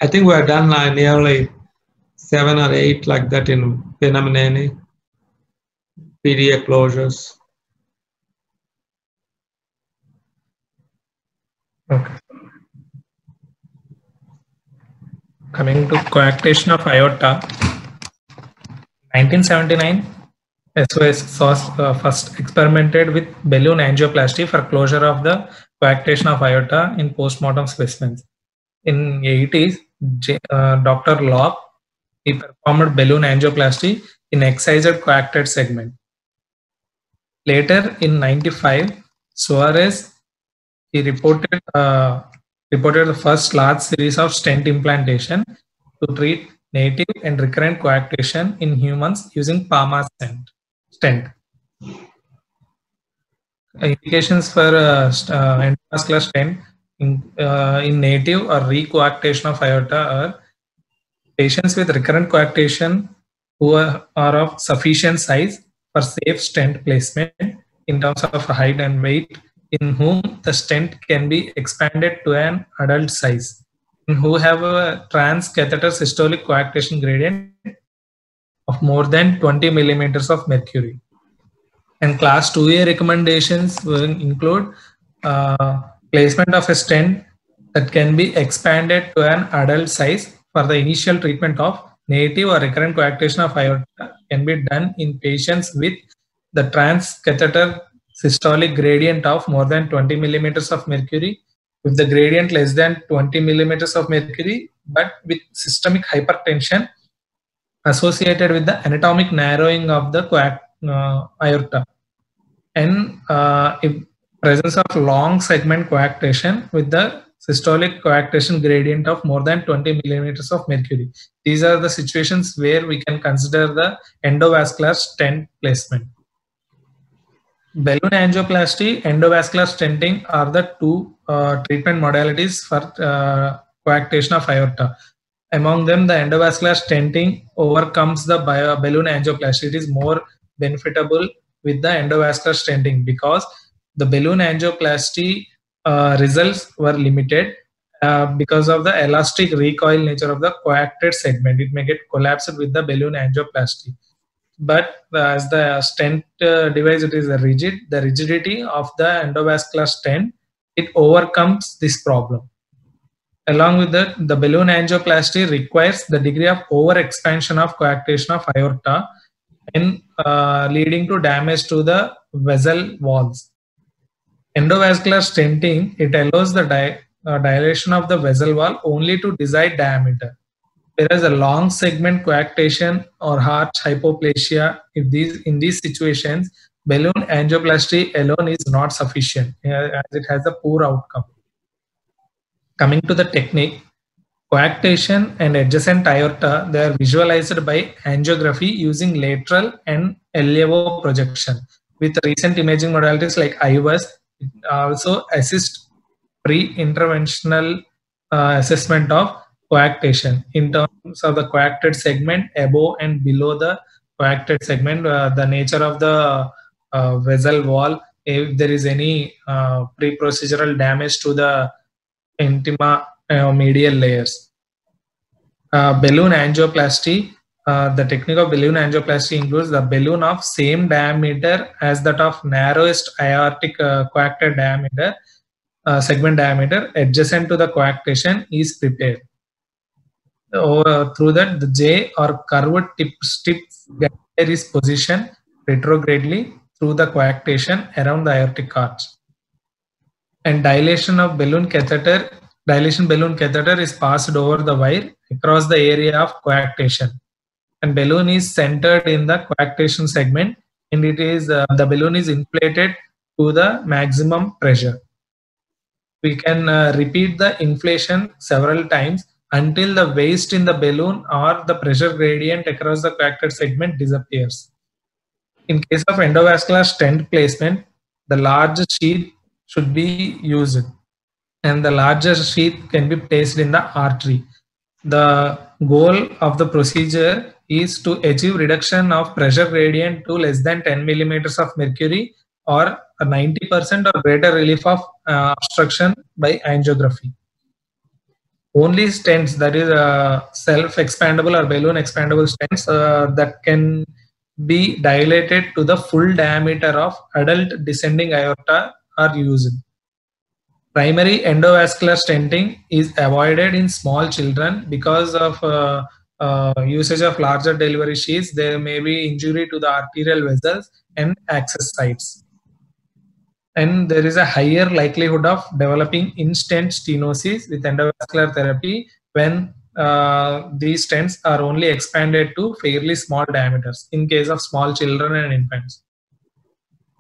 I think we are done nearly 7 or 8 like that in Phennomene, PDA closures. Okay. Coming to coarctation of aorta, 1979, SOS first experimented with balloon angioplasty for closure of the coarctation of aorta in postmortem specimens. In 80s, Dr. Locke, he performed balloon angioplasty in excised coarcted segment. Later in 95, Suarez, he reported the first large series of stent implantation to treat native and recurrent coarctation in humans using PAMA stent. Indications for endovascular stent in native or recoarctation of aorta are patients with recurrent coarctation who are of sufficient size for safe stent placement in terms of height and weight, in whom the stent can be expanded to an adult size, and who have a transcatheter systolic coarctation gradient of more than 20 millimeters of mercury. And class 2A recommendations will include placement of a stent that can be expanded to an adult size for the initial treatment of native or recurrent coarctation of aorta can be done in patients with the transcatheter systolic gradient of more than 20 millimeters of mercury, with the gradient less than 20 millimeters of mercury, but with systemic hypertension associated with the anatomic narrowing of the aorta, and if presence of long segment coarctation with the systolic coarctation gradient of more than 20 millimeters of mercury. These are the situations where we can consider the endovascular stent placement. Balloon angioplasty, endovascular stenting are the two treatment modalities for coarctation of aorta. Among them, the endovascular stenting overcomes the balloon angioplasty. It is more benefitable with the endovascular stenting because the balloon angioplasty results were limited because of the elastic recoil nature of the coarcted segment. It may get collapsed with the balloon angioplasty. But as the stent device, it is rigid. The rigidity of the endovascular stent, it overcomes this problem. Along with that, the balloon angioplasty requires the degree of overexpansion of coarctation of aorta and leading to damage to the vessel walls. Endovascular stenting, it allows the dilation of the vessel wall only to desired diameter. Whereas a long segment coarctation or heart hypoplasia, in these situations, balloon angioplasty alone is not sufficient as it has a poor outcome. Coming to the technique, coarctation and adjacent aorta, they are visualized by angiography using lateral and LAO projection. With recent imaging modalities like IVUS, it also assists pre-interventional assessment of coarctation in terms of the coarcted segment above and below the coarcted segment, the nature of the vessel wall, if there is any pre-procedural damage to the intima medial layers. Balloon angioplasty. The technique of balloon angioplasty includes the balloon of same diameter as that of narrowest aortic coarcted diameter, segment diameter adjacent to the coarctation is prepared. Through that, the J or curved tip is positioned retrogradely through the coarctation around the aortic arch. And dilation balloon catheter is passed over the wire across the area of coarctation. And balloon is centered in the coarctation segment, and it is the balloon is inflated to the maximum pressure. We can repeat the inflation several times until the waste in the balloon or the pressure gradient across the coarcted segment disappears. In case of endovascular stent placement, the large sheath should be used, and the larger sheath can be placed in the artery. The goal of the procedure is to achieve reduction of pressure gradient to less than 10 millimeters of mercury or 90% or greater relief of obstruction by angiography. Only stents, that is self-expandable or balloon expandable stents that can be dilated to the full diameter of adult descending aorta are used. Primary endovascular stenting is avoided in small children because of usage of larger delivery sheaths. There may be injury to the arterial vessels and access sites. And there is a higher likelihood of developing in-stent stenosis with endovascular therapy when these stents are only expanded to fairly small diameters in case of small children and infants.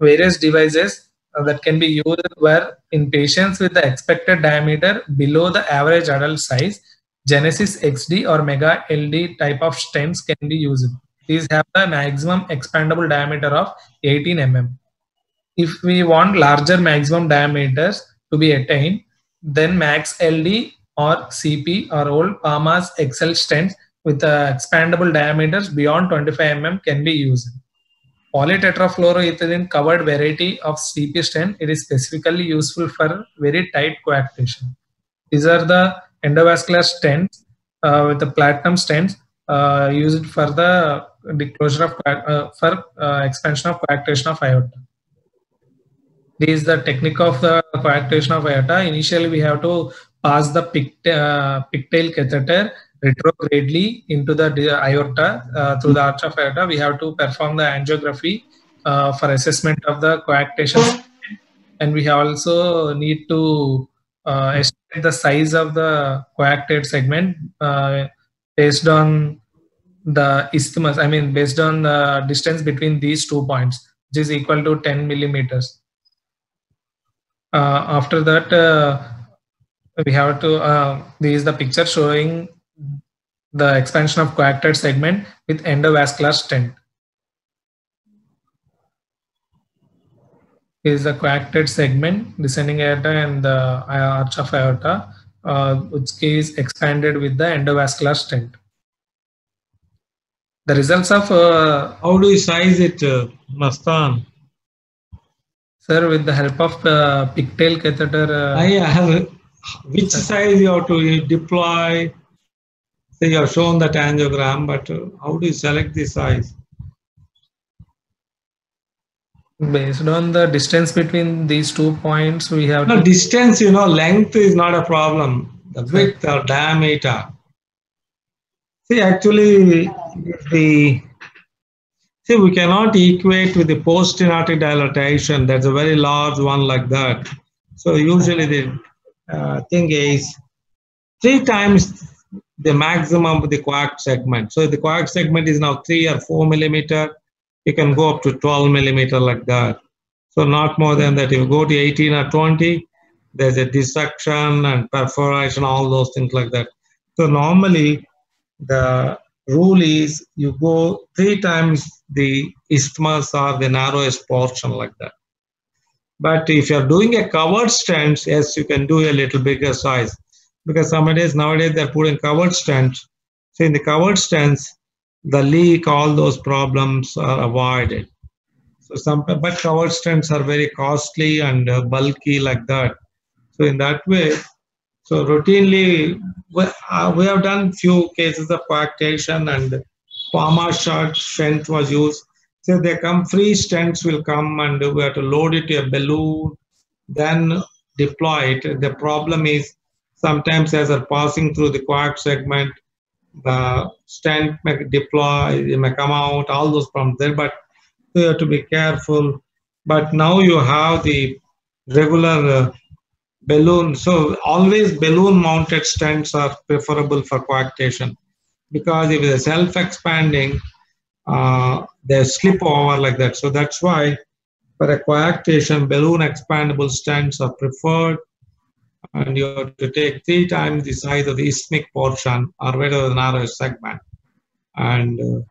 Various devices that can be used were in patients with the expected diameter below the average adult size. Genesis XD or Mega LD type of stents can be used. These have a maximum expandable diameter of 18 mm. If we want larger maximum diameters to be attained, then Max LD or CP or old Palmas XL stents with expandable diameters beyond 25 mm can be used. Polytetrafluoroethylene covered variety of CP stent, it is specifically useful for very tight coarctation. These are the endovascular stents with the platinum stents used for the closure of expansion of coarctation of aorta. This is the technique of the coarctation of aorta. Initially, we have to pass the pigtail catheter retrogradely into the aorta through the arch of aorta. We have to perform the angiography for assessment of the coarctation, and we also need to estimate the size of the coarcted segment based on the isthmus. I mean, based on the distance between these 2 points, which is equal to 10 millimeters. After that, we have to, this is the picture showing the expansion of coarcted segment with endovascular stent. Is the coarcted segment, descending aorta and the arch of aorta, which is expanded with the endovascular stent. The results of... how do you size it, Mastan? Sir, with the help of pigtail catheter. Which size you have to deploy? Say you have shown that angiogram, but how do you select the size? Based on the distance between these 2 points, we have no distance. Length is not a problem. the width or diameter. See, actually, we cannot equate with the post-stenotic dilatation. That's a very large one like that. So usually the thing is 3 times the maximum of the coax segment. So if the coax segment is now 3 or 4 millimeter, you can go up to 12 millimeter like that. So not more than that. If you go to 18 or 20, there's a dissection and perforation, all those things like that. So normally the rule is you go 3 times the isthmus or the narrowest portion like that. But if you're doing a covered stent, yes, you can do a little bigger size, because nowadays they're putting covered stents. So in the covered stents, the leak, all those problems are avoided. So but covered stents are very costly and bulky like that. So in that way, so routinely we have done few cases of coarctation and Pharma stent was used. So they come, free stents will come and we have to load it to a balloon, then deploy it. The problem is sometimes as they're passing through the coax segment, the stent may deploy, it may come out, all those problems there, but you have to be careful. But now you have the regular balloon. So always balloon mounted stents are preferable for coarctation, because if they're self-expanding, they slip over like that. So that's why for a coarctation, balloon expandable stents are preferred, and you have to take 3 times the size of the isthmic portion or whatever the narrowest segment. And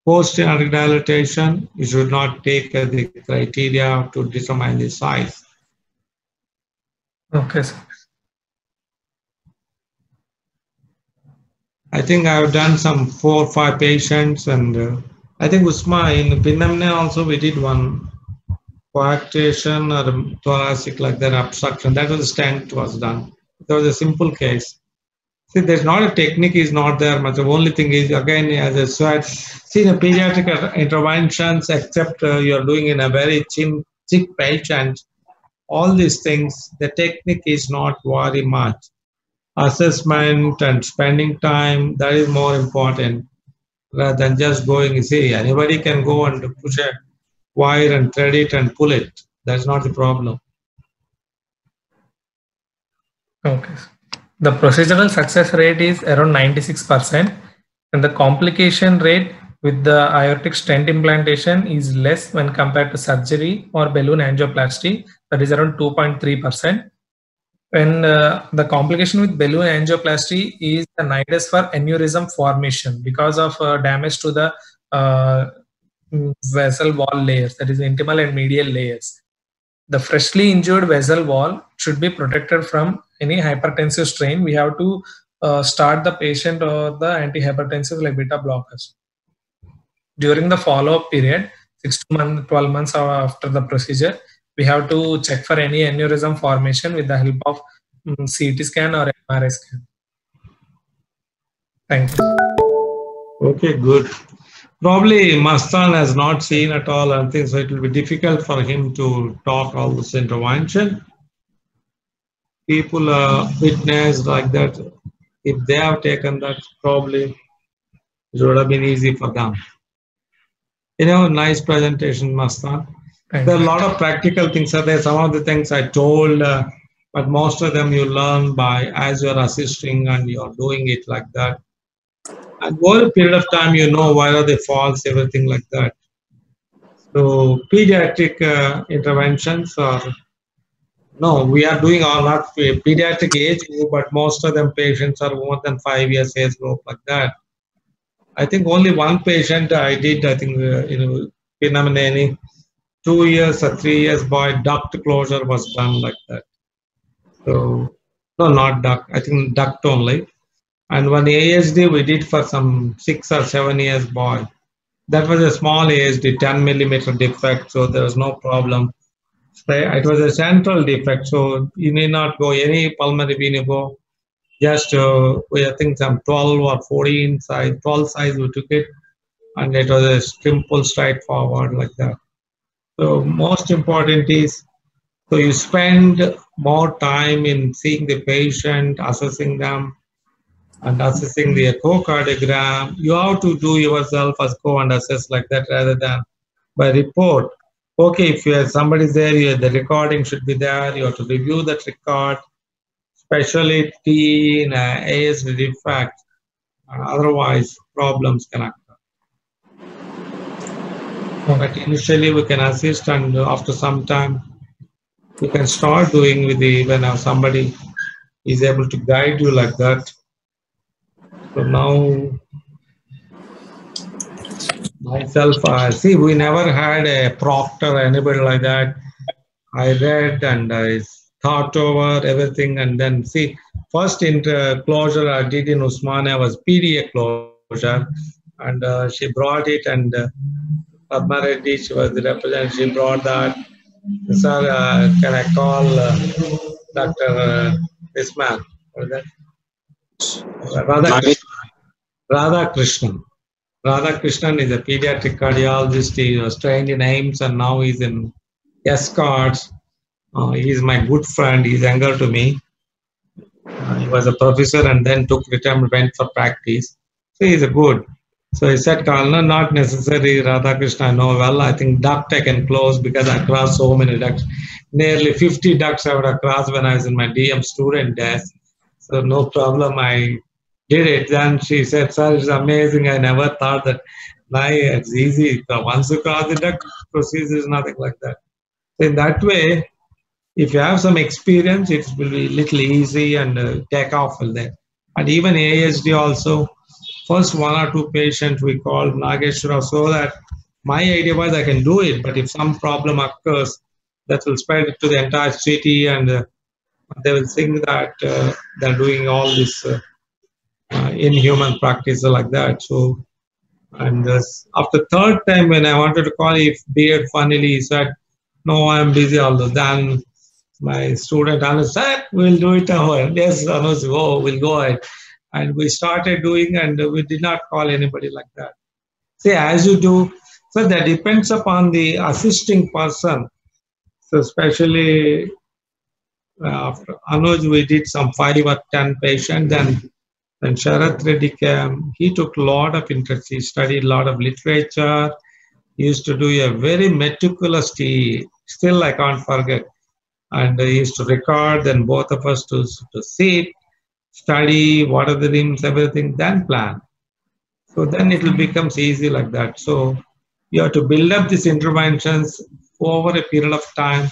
post-stenotic dilatation, you should not take the criteria to determine the size. Okay, sir. I think I've done some 4 or 5 patients, and I think Usma in Pinnamne also we did one coarctation or thoracic like that obstruction. That was a stent was done. That was a simple case. See, there's not a technique is not there much. The only thing is, again, as I said, see the pediatric interventions, except you're doing in a very sick patient, all these things, the technique is not very much. Assessment and spending time, that is more important rather than just going. You see, anybody can go and push a wire and thread it and pull it. That's not the problem. Okay. The procedural success rate is around 96%, and the complication rate with the aortic stent implantation is less when compared to surgery or balloon angioplasty, that is around 2.3%. And the complication with balloon angioplasty is the nidus for aneurysm formation because of damage to the vessel wall layers, that is intimal and medial layers. The freshly injured vessel wall should be protected from any hypertensive strain. We have to start the patient or the antihypertensive like beta blockers. During the follow-up period, 6 to 12 months after the procedure, we have to check for any aneurysm formation with the help of CT scan or MRI scan. Thank you. Okay, good. Probably Mastan has not seen at all, and things, so it will be difficult for him to talk all this intervention. People witnessed like that. If they have taken that, probably it would have been easy for them. You know, nice presentation, Mastan. There are a lot of practical things are there. Some of the things I told, but most of them you learn by as you're assisting and you're doing it like that. And over a period of time, you know why are the faults, everything like that. So pediatric interventions are, no, we are doing all not pediatric age group, but most of them patients are more than 5 years age group like that. I think only one patient I did, I think, Pinnamaneni, 2 years or 3 years boy, duct closure was done like that. So, no, not duct, I think duct only. And one ASD we did for some 6 or 7 years boy. That was a small ASD, 10 millimeter defect, so there was no problem. It was a central defect, so you need not go any pulmonary vein, go. Just I think some 12 or 14 size, 12 size we took it, and it was a simple, straightforward like that. So most important is, so you spend more time in seeing the patient, assessing them, and assessing the echocardiogram. You have to do yourself as go and assess like that rather than by report. Okay, if you have somebody there, the recording should be there. You have to review that record, especially T in ASD defect. Otherwise, problems can occur. But initially, we can assist, and after some time, we can start doing with the when somebody is able to guide you like that. So now, myself, see, we never had a proctor, anybody like that. I read and I thought over everything, and then see, first closure I did in Usmania was PDA closure, and she brought it, and Padma Reddy, she was the representative, she brought that. Sir, can I call Dr. This man? What is that? Radhakrishnan. Radhakrishnan is a pediatric cardiologist. He was trained in AIIMS and now he's in Escorts. He's my good friend. He's younger to me. He was a professor and then took retirement, went for practice. So he's a good. So he said, Kalna, not necessary Radhakrishna, I know well. I think duct I can close because I crossed so many ducts. Nearly 50 ducts I would have crossed when I was in my DM student desk. So no problem, I did it. Then she said, sir, it's amazing. I never thought that. Now it's easy. Once you cross the duct, procedure is nothing like that. So in that way, if you have some experience, it will be little easy and take off from there. And even ASD also, first 1 or 2 patients we called Nageshwara, so that my idea was I can do it, but if some problem occurs, that will spread it to the entire city and they will think that they're doing all this inhuman practice like that. So, and after third time when I wanted to call, if Beard funnily said, no, I'm busy, although then my student Anuj said, we'll do it now. Yes, Anuj, we'll go ahead. And we started doing, and we did not call anybody like that. See, as you do, so that depends upon the assisting person. So especially after Anuj, we did some 5 or 10 patients. Then when Sharath Reddy came, he took a lot of interest. He studied a lot of literature. He used to do a very meticulous TE. Still, I can't forget. And he used to record, then both of us to sit, study, what are the rims, everything, then plan. So then it will become easy like that. So you have to build up these interventions over a period of time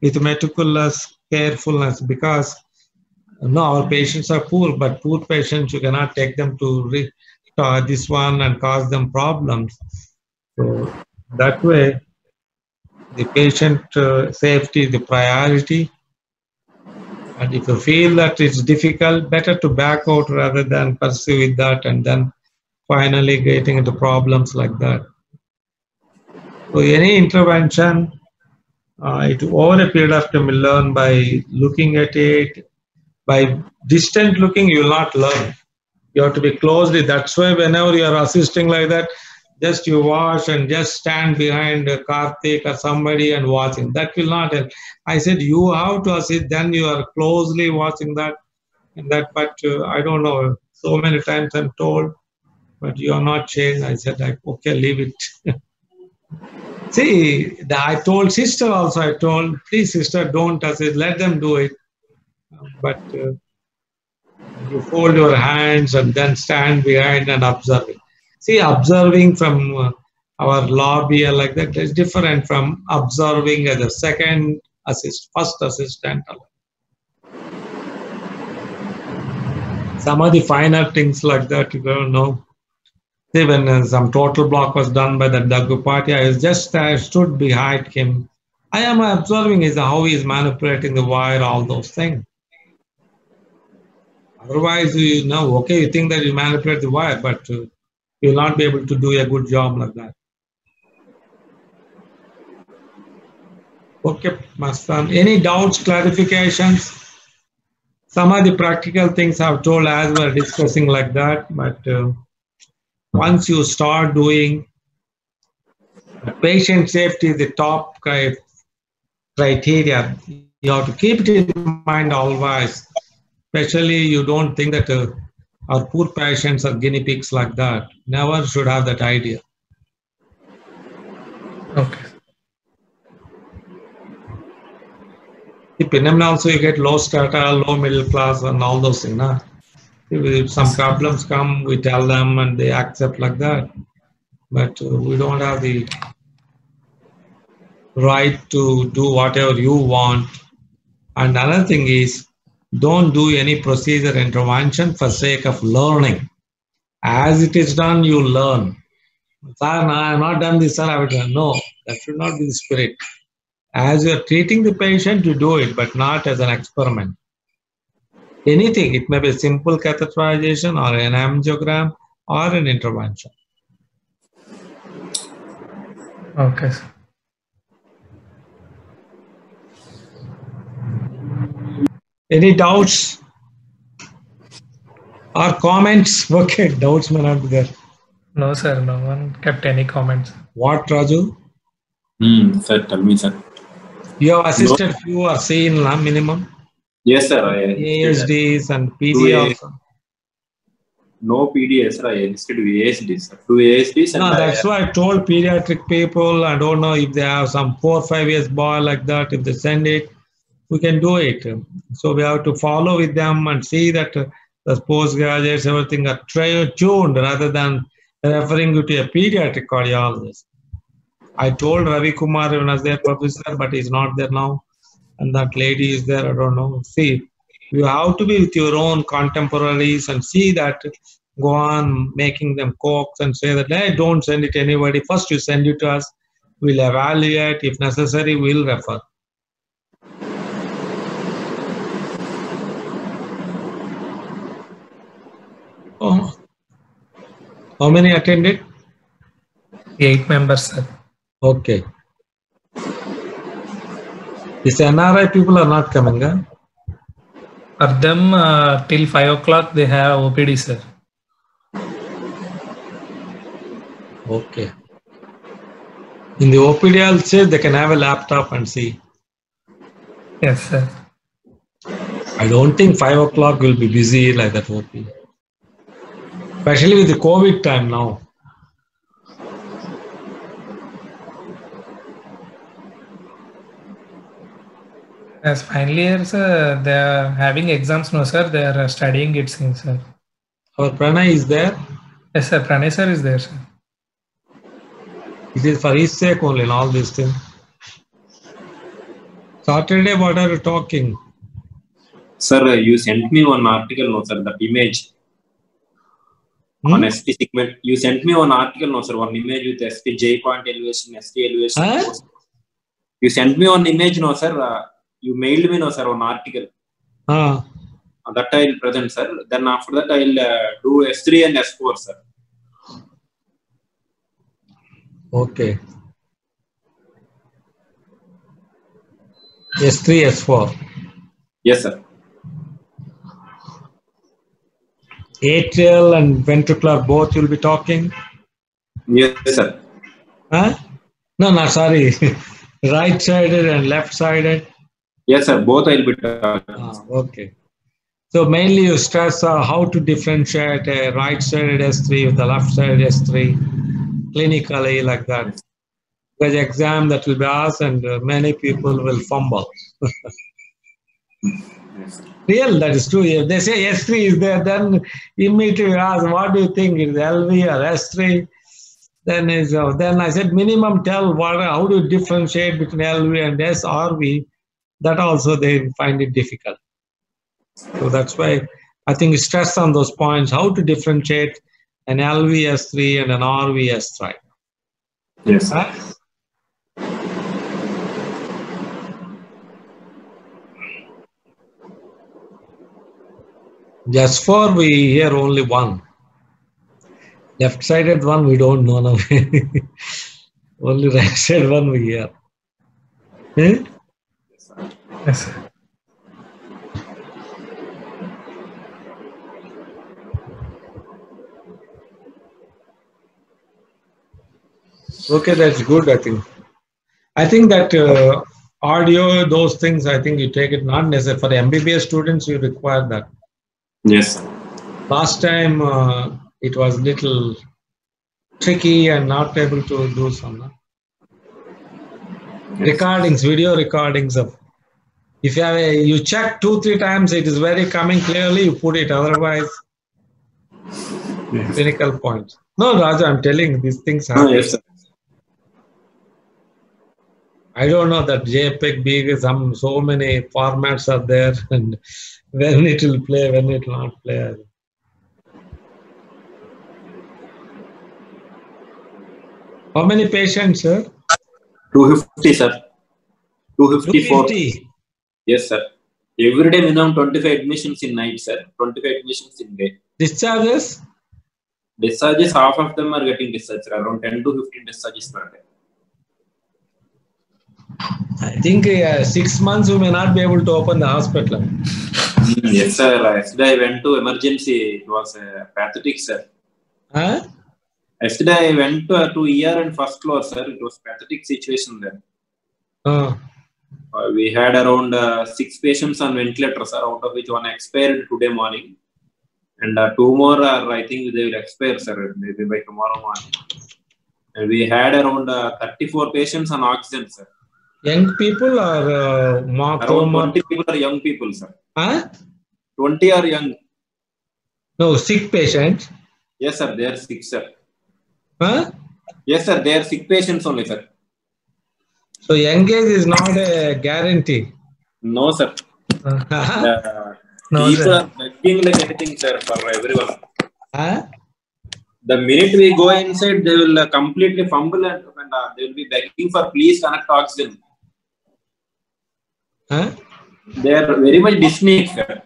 with meticulous carefulness, because no, our patients are poor, but poor patients, you cannot take them to this one and cause them problems. So that way, the patient safety is the priority. And if you feel that it's difficult, better to back out rather than pursue with that and then finally getting into problems like that. So any intervention, over a period of time, you learn by looking at it. By distant looking, you will not learn. You have to be closely. That's why whenever you are assisting like that, just you watch and just stand behind Karthik or somebody and watching. That will not help. I said you have to assist, then you are closely watching that and that. But I don't know. So many times I'm told, but you are not changed. I said, okay, leave it. See, I told sister also. I told, please, sister, don't assist. Let them do it. But you fold your hands and then stand behind and observe it. See, observing from our lobby like that is different from observing as a first assistant. Some of the finer things like that, you don't know. See, when some total block was done by the Daggupati, I was just stood behind him. I am observing is how he is manipulating the wire, all those things. Otherwise, you know, okay, you think that you manipulate the wire, but you will not be able to do a good job like that. Okay, Mastan. Any doubts, clarifications? Some of the practical things I've told as we're discussing like that, but once you start doing, patient safety is the top criteria. You have to keep it in mind always. Especially you don't think that our poor patients are guinea pigs like that. Never should have that idea. Okay. In Pinamna also you get low strata, low middle class and all those things. Nah? If some problems come, we tell them and they accept like that. But we don't have the right to do whatever you want. And another thing is, don't do any procedure intervention for sake of learning. As it is done, you learn. Sir, no, I have not done this, sir. I have done. No, that should not be the spirit. As you are treating the patient, you do it, but not as an experiment. Anything, it may be a simple catheterization or an angiogram or an intervention. Okay, sir. Any doubts or comments? Okay, doubts may not be there. No, sir. No one kept any comments. What, Raju? Sir, tell me, sir. You have assisted few or seen minimum? Yes, sir. ASDs and PD also. No PDS, sir. I assisted ASDs, sir. 2 ASDs. No, that's why I told pediatric people, I don't know if they have some 4 or 5 years boy like that, if they send it, we can do it. So we have to follow with them and see that the postgraduates, everything are tuned rather than referring you to a pediatric cardiologist. I told Ravi Kumar when I was their professor, but he's not there now. And that lady is there, I don't know. See, you have to be with your own contemporaries and see that, go on making them coax and say that, hey, don't send it to anybody. First you send it to us, we'll evaluate. If necessary, we'll refer. Oh. How many attended? 8 members, sir. Okay. These NRI people are not coming, huh? For them, till 5 o'clock, they have OPD, sir. Okay. In the OPD, I'll say they can have a laptop and see. Yes, sir. I don't think 5 o'clock will be busy like that OP. Especially with the COVID time now. As final years, they are having exams, no, sir. They are studying it, since, sir. Our Pranay is there. Yes, sir. Pranay, sir, is there, sir. It is for his sake only in all these things. Saturday, what are you talking? Sir, you sent me one article, no, sir, that image. On ST segment. You sent me one article, no, sir, one image with ST J point elevation, ST elevation. Huh? You sent me one image, no, sir. You mailed me, no, sir, one article. That I'll present, sir. Then after that, I'll do S3 and S4, sir. Okay. S3, S4. Yes, sir. Atrial and ventricular both will be talking? Yes, sir. Huh? No, sorry. Right-sided and left-sided? Yes, sir. Both I'll be talking. Okay. So mainly you stress how to differentiate a right-sided S3 with a left-sided S3 clinically like that. Because exam that will be asked and many people will fumble. Yes, sir. Real, that is true. If they say S3 is there, then immediately ask, what do you think? Is LV or S3? Then I said, minimum tell how do you differentiate between LV and SRV? That also they find it difficult. So that's why I think stress on those points, how to differentiate an LV S3 and an RV S3. Yes, sir. Right? Just for we hear only one. Left-sided one we don't know now. Only right-sided one we hear. Eh? Yes, sir. Okay, that's good, I think. I think that audio, those things, I think you take it not necessary. For MBBS students, you require that. Yes, sir. Last time it was little tricky and not able to do some recordings, video recordings of. If you have you check 2-3 times, it is very coming clearly. You put it. Otherwise, clinical points. No, Raja, I'm telling these things happen. Yes, sir. I don't know that JPEG big. So many formats are there, and when it will play, when it will not play. How many patients, sir? 250, sir. 254. 250. Yes, sir. Every day minimum 25 admissions in night, sir. 25 admissions in day. Discharges? Discharges, half of them are getting discharged, sir. Around 10 to 15 discharges per day. I think 6 months we may not be able to open the hospital. Yes, sir. Yesterday I went to emergency. It was pathetic, sir. Huh? Yesterday I went to ER and first floor, sir. It was pathetic situation there. We had around 6 patients on ventilator, sir, out of which one expired today morning. And 2 more are, I think they will expire, sir, maybe by tomorrow morning. And we had around 34 patients on oxygen, sir. Young people or around 20 people are young people, sir. Huh? 20 are young. No, sick patients. Yes, sir, they are sick, sir. Huh? Yes, sir, they are sick patients only, sir. So young age is not a guarantee. No, sir. No, people sir. are begging like anything, sir, for everyone. Huh? The minute we go inside, they will completely fumble and they will be begging for please connect oxygen. Huh? They are very much dyspneic, sir.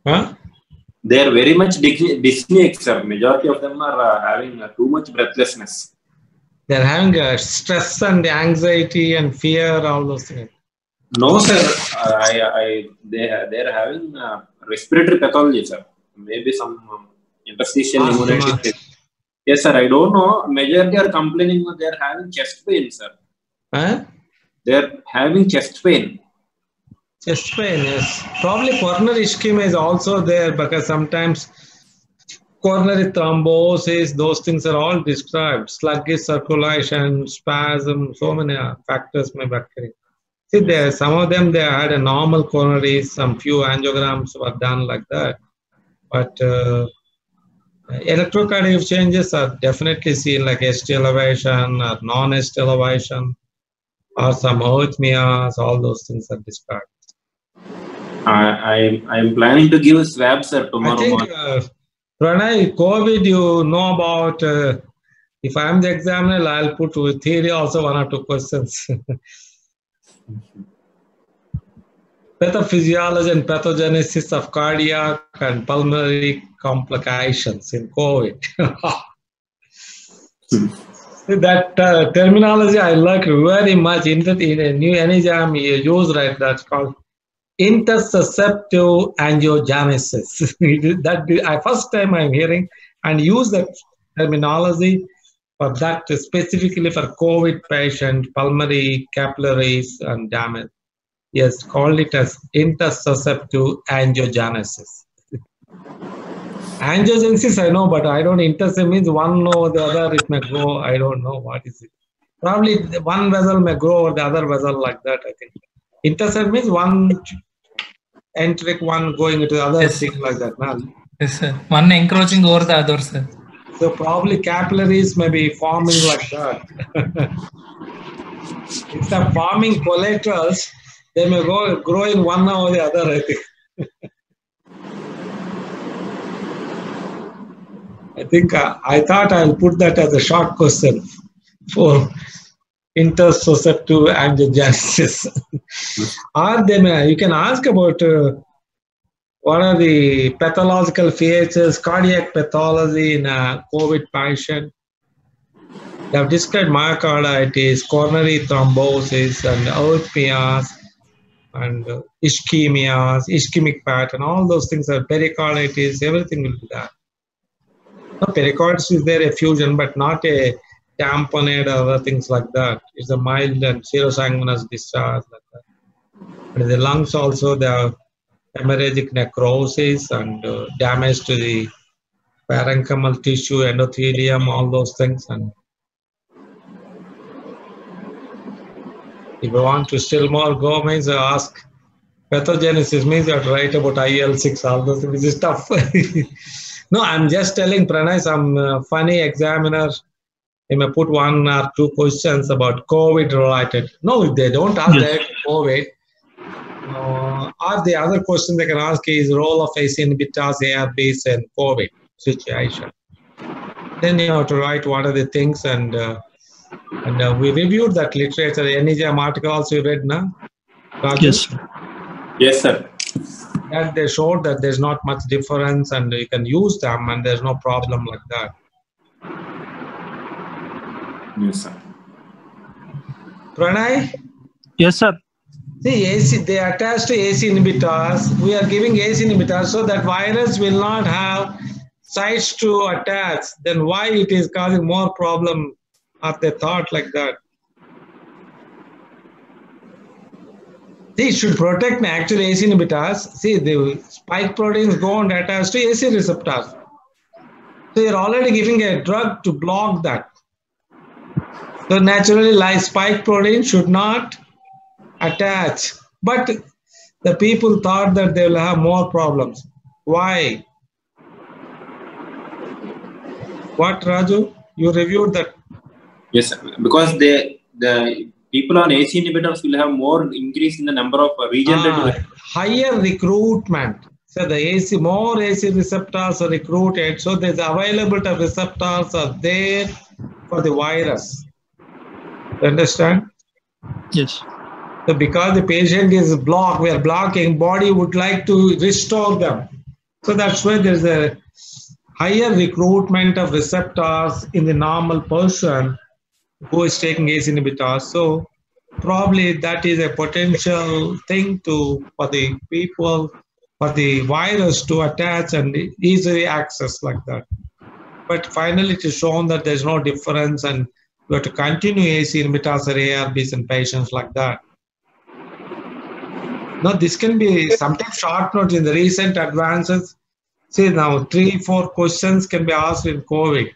Huh? They are very much dyspneic, sir. Majority of them are having too much breathlessness. They are having stress and anxiety and fear, all those things. No, sir. They are having respiratory pathology, sir. Maybe some interstitial immunity. Yes, sir. I don't know. Majority are complaining that they are having chest pain, sir. Huh? They are having chest pain. Chest pain, yes. Probably coronary ischemia is also there because sometimes coronary thrombosis, those things are all described. Sluggish circulation, spasm, so many factors may be occurring. See, there some of them they had a normal coronary, some few angiograms were done like that. But electrocardiogram changes are definitely seen like ST elevation or non-ST elevation or some arrhythmias, all those things are described. I am planning to give a swab, sir, tomorrow morning. I think, Pranay, COVID, you know about, if I am the examiner, I'll put with theory also 1 or 2 questions. Pathophysiology and pathogenesis of cardiac and pulmonary complications in COVID. That terminology I like very much. In a new NEJAM you use, right? That's called intersusceptive angiogenesis. That first time I'm hearing and use that terminology for that specifically for COVID patient, pulmonary capillaries and damage. Yes, called it as intersusceptive angiogenesis. Angiogenesis I know, but I don't. Intercept means one over the other. It may grow. I don't know what is it. Probably one vessel may grow over the other vessel like that. I think. Intercept means one entering, one going into the other, Yes. thing like that. Now, Yes, sir. One encroaching over the other, sir. so probably capillaries may be forming like that. Instead of forming collaterals, they may go growing one over the other, I think. I think I thought I'll put that as a short question for intersusceptive angiogenesis. Or they may, you can ask about what are the pathological features, cardiac pathology in a COVID patient. They have described myocarditis, coronary thrombosis, and arrhythmias, and ischemias, ischemic pattern, all those things are pericarditis, everything will be there. No, pericarditis is there effusion, but not a tamponade, other things like that. It's a mild and serosanguinous discharge like that. And in the lungs also, there are hemorrhagic necrosis and damage to the parenchymal tissue, endothelium, all those things. And if you want to still more go, means ask pathogenesis, means you have to write about IL-6, all those things, which is tough. No, I'm just telling Pranay, some funny examiner, he may put 1 or 2 questions about COVID related. No, they don't ask direct COVID. Or the other question they can ask is role of ACE inhibitors, ARBs, and COVID situation. Then you have to write what are the things, and we reviewed that literature. The NEJM article also you read, na? Raju? Yes. Yes, sir. And they showed that there's not much difference, and you can use them, and there's no problem like that. Yes, sir. Pranay? Yes, sir. See, AC, they attach to AC inhibitors. We are giving AC inhibitors so that virus will not have sites to attach. Then why it is causing more problem? Have they thought like that? See, it should protect actually AC inhibitors. See, the spike proteins go and attach to AC receptors. So you're already giving a drug to block that. So naturally, like spike protein should not attach. But the people thought that they will have more problems. Why? What, Raju? You reviewed that? Yes, sir. Because the people on AC inhibitors will have more increase in the number of regenerative. Higher recruitment. So the more AC receptors are recruited. So there's available of receptors are there for the virus. You understand? Yes. So because the patient is blocked, we are blocking, body would like to restore them. So that's why there's a higher recruitment of receptors in the normal person who is taking ACE inhibitors. So probably that is a potential thing for the people, for the virus to attach and easily access like that. But finally it is shown that there's no difference, and we have to continue ACE inhibitors or ARBs in patients like that. Now this can be sometimes short notes in the recent advances. See now 3-4 questions can be asked in COVID.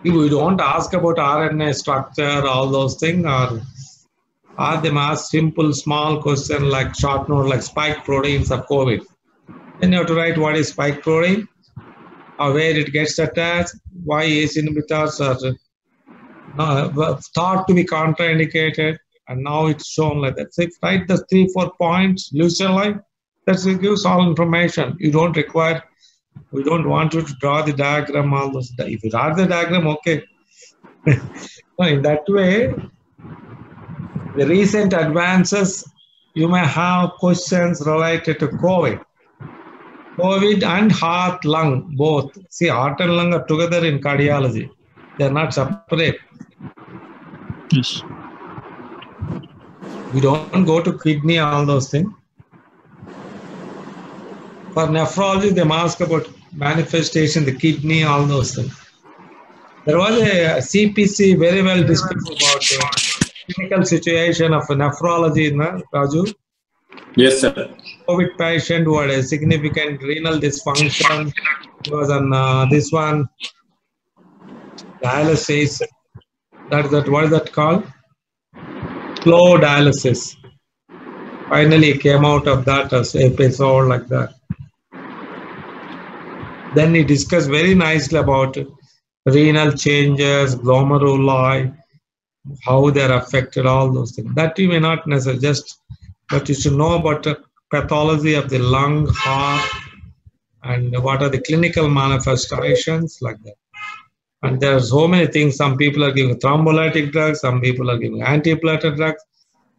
We don't ask about RNA structure, all those things, or are they ask simple small question like short note like spike proteins of COVID. Then you have to write what is spike protein, or where it gets attached, why ACE inhibitors are thought to be contraindicated, and now it's shown like that. So if write the 3-4 points, loosely, that gives all information. You don't require. We don't want you to draw the diagram, all those. If you draw the diagram, okay. So in that way, the recent advances, you may have questions related to COVID. COVID and heart, lung, both. See, heart and lung are together in cardiology. They are not separate. Yes. We don't go to kidney, all those things. For nephrology, they ask about manifestation, the kidney, all those things. There was a CPC very well discussed about the clinical situation of nephrology, Raju? Yes, sir. COVID patient who had a significant renal dysfunction. He was on this one, dialysis. What is that called? Slow dialysis. Finally, he came out of that as episode like that. Then he discussed very nicely about renal changes, glomeruli, how they're affected, all those things. That you may not necessarily but you should know about the pathology of the lung, heart, and what are the clinical manifestations like that. And there are so many things. Some people are giving thrombolytic drugs, some people are giving antiplatelet drugs,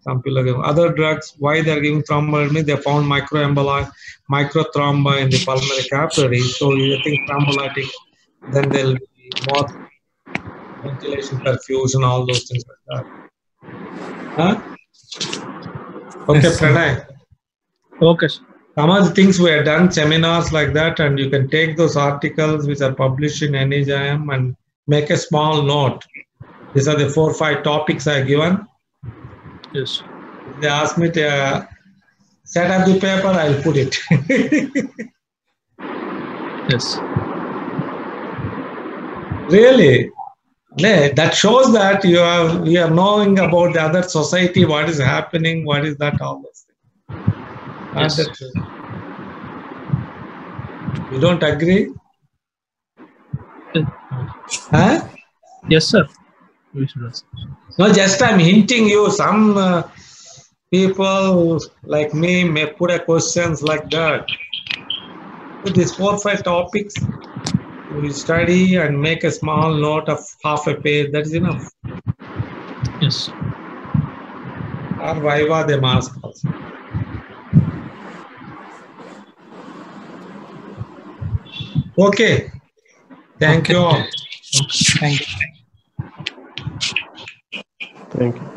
some people are giving other drugs. Why they are giving thrombolytic? They found microthrombi in the pulmonary capillary. So you think thrombolytic, then there will be more ventilation, perfusion, all those things like that. Huh? Okay, Pranay. Okay. Some of the things we have done seminars like that, and you can take those articles which are published in NEJM and make a small note. These are the 4 or 5 topics I given. Yes. If they ask me to set up the paper, I'll put it. Yes. Really? That shows that you are knowing about the other society, what is happening, what is that, all those things. Yes. You don't agree? Yes. Huh? Yes, sir. We should ask. No, just I'm hinting you. Some people like me may put a questions like that. With these 4 or 5 topics, we study and make a small note of half a page. That is enough. Yes. Or Viva they ask also. Okay. Thank you all. Thank you. Thank you.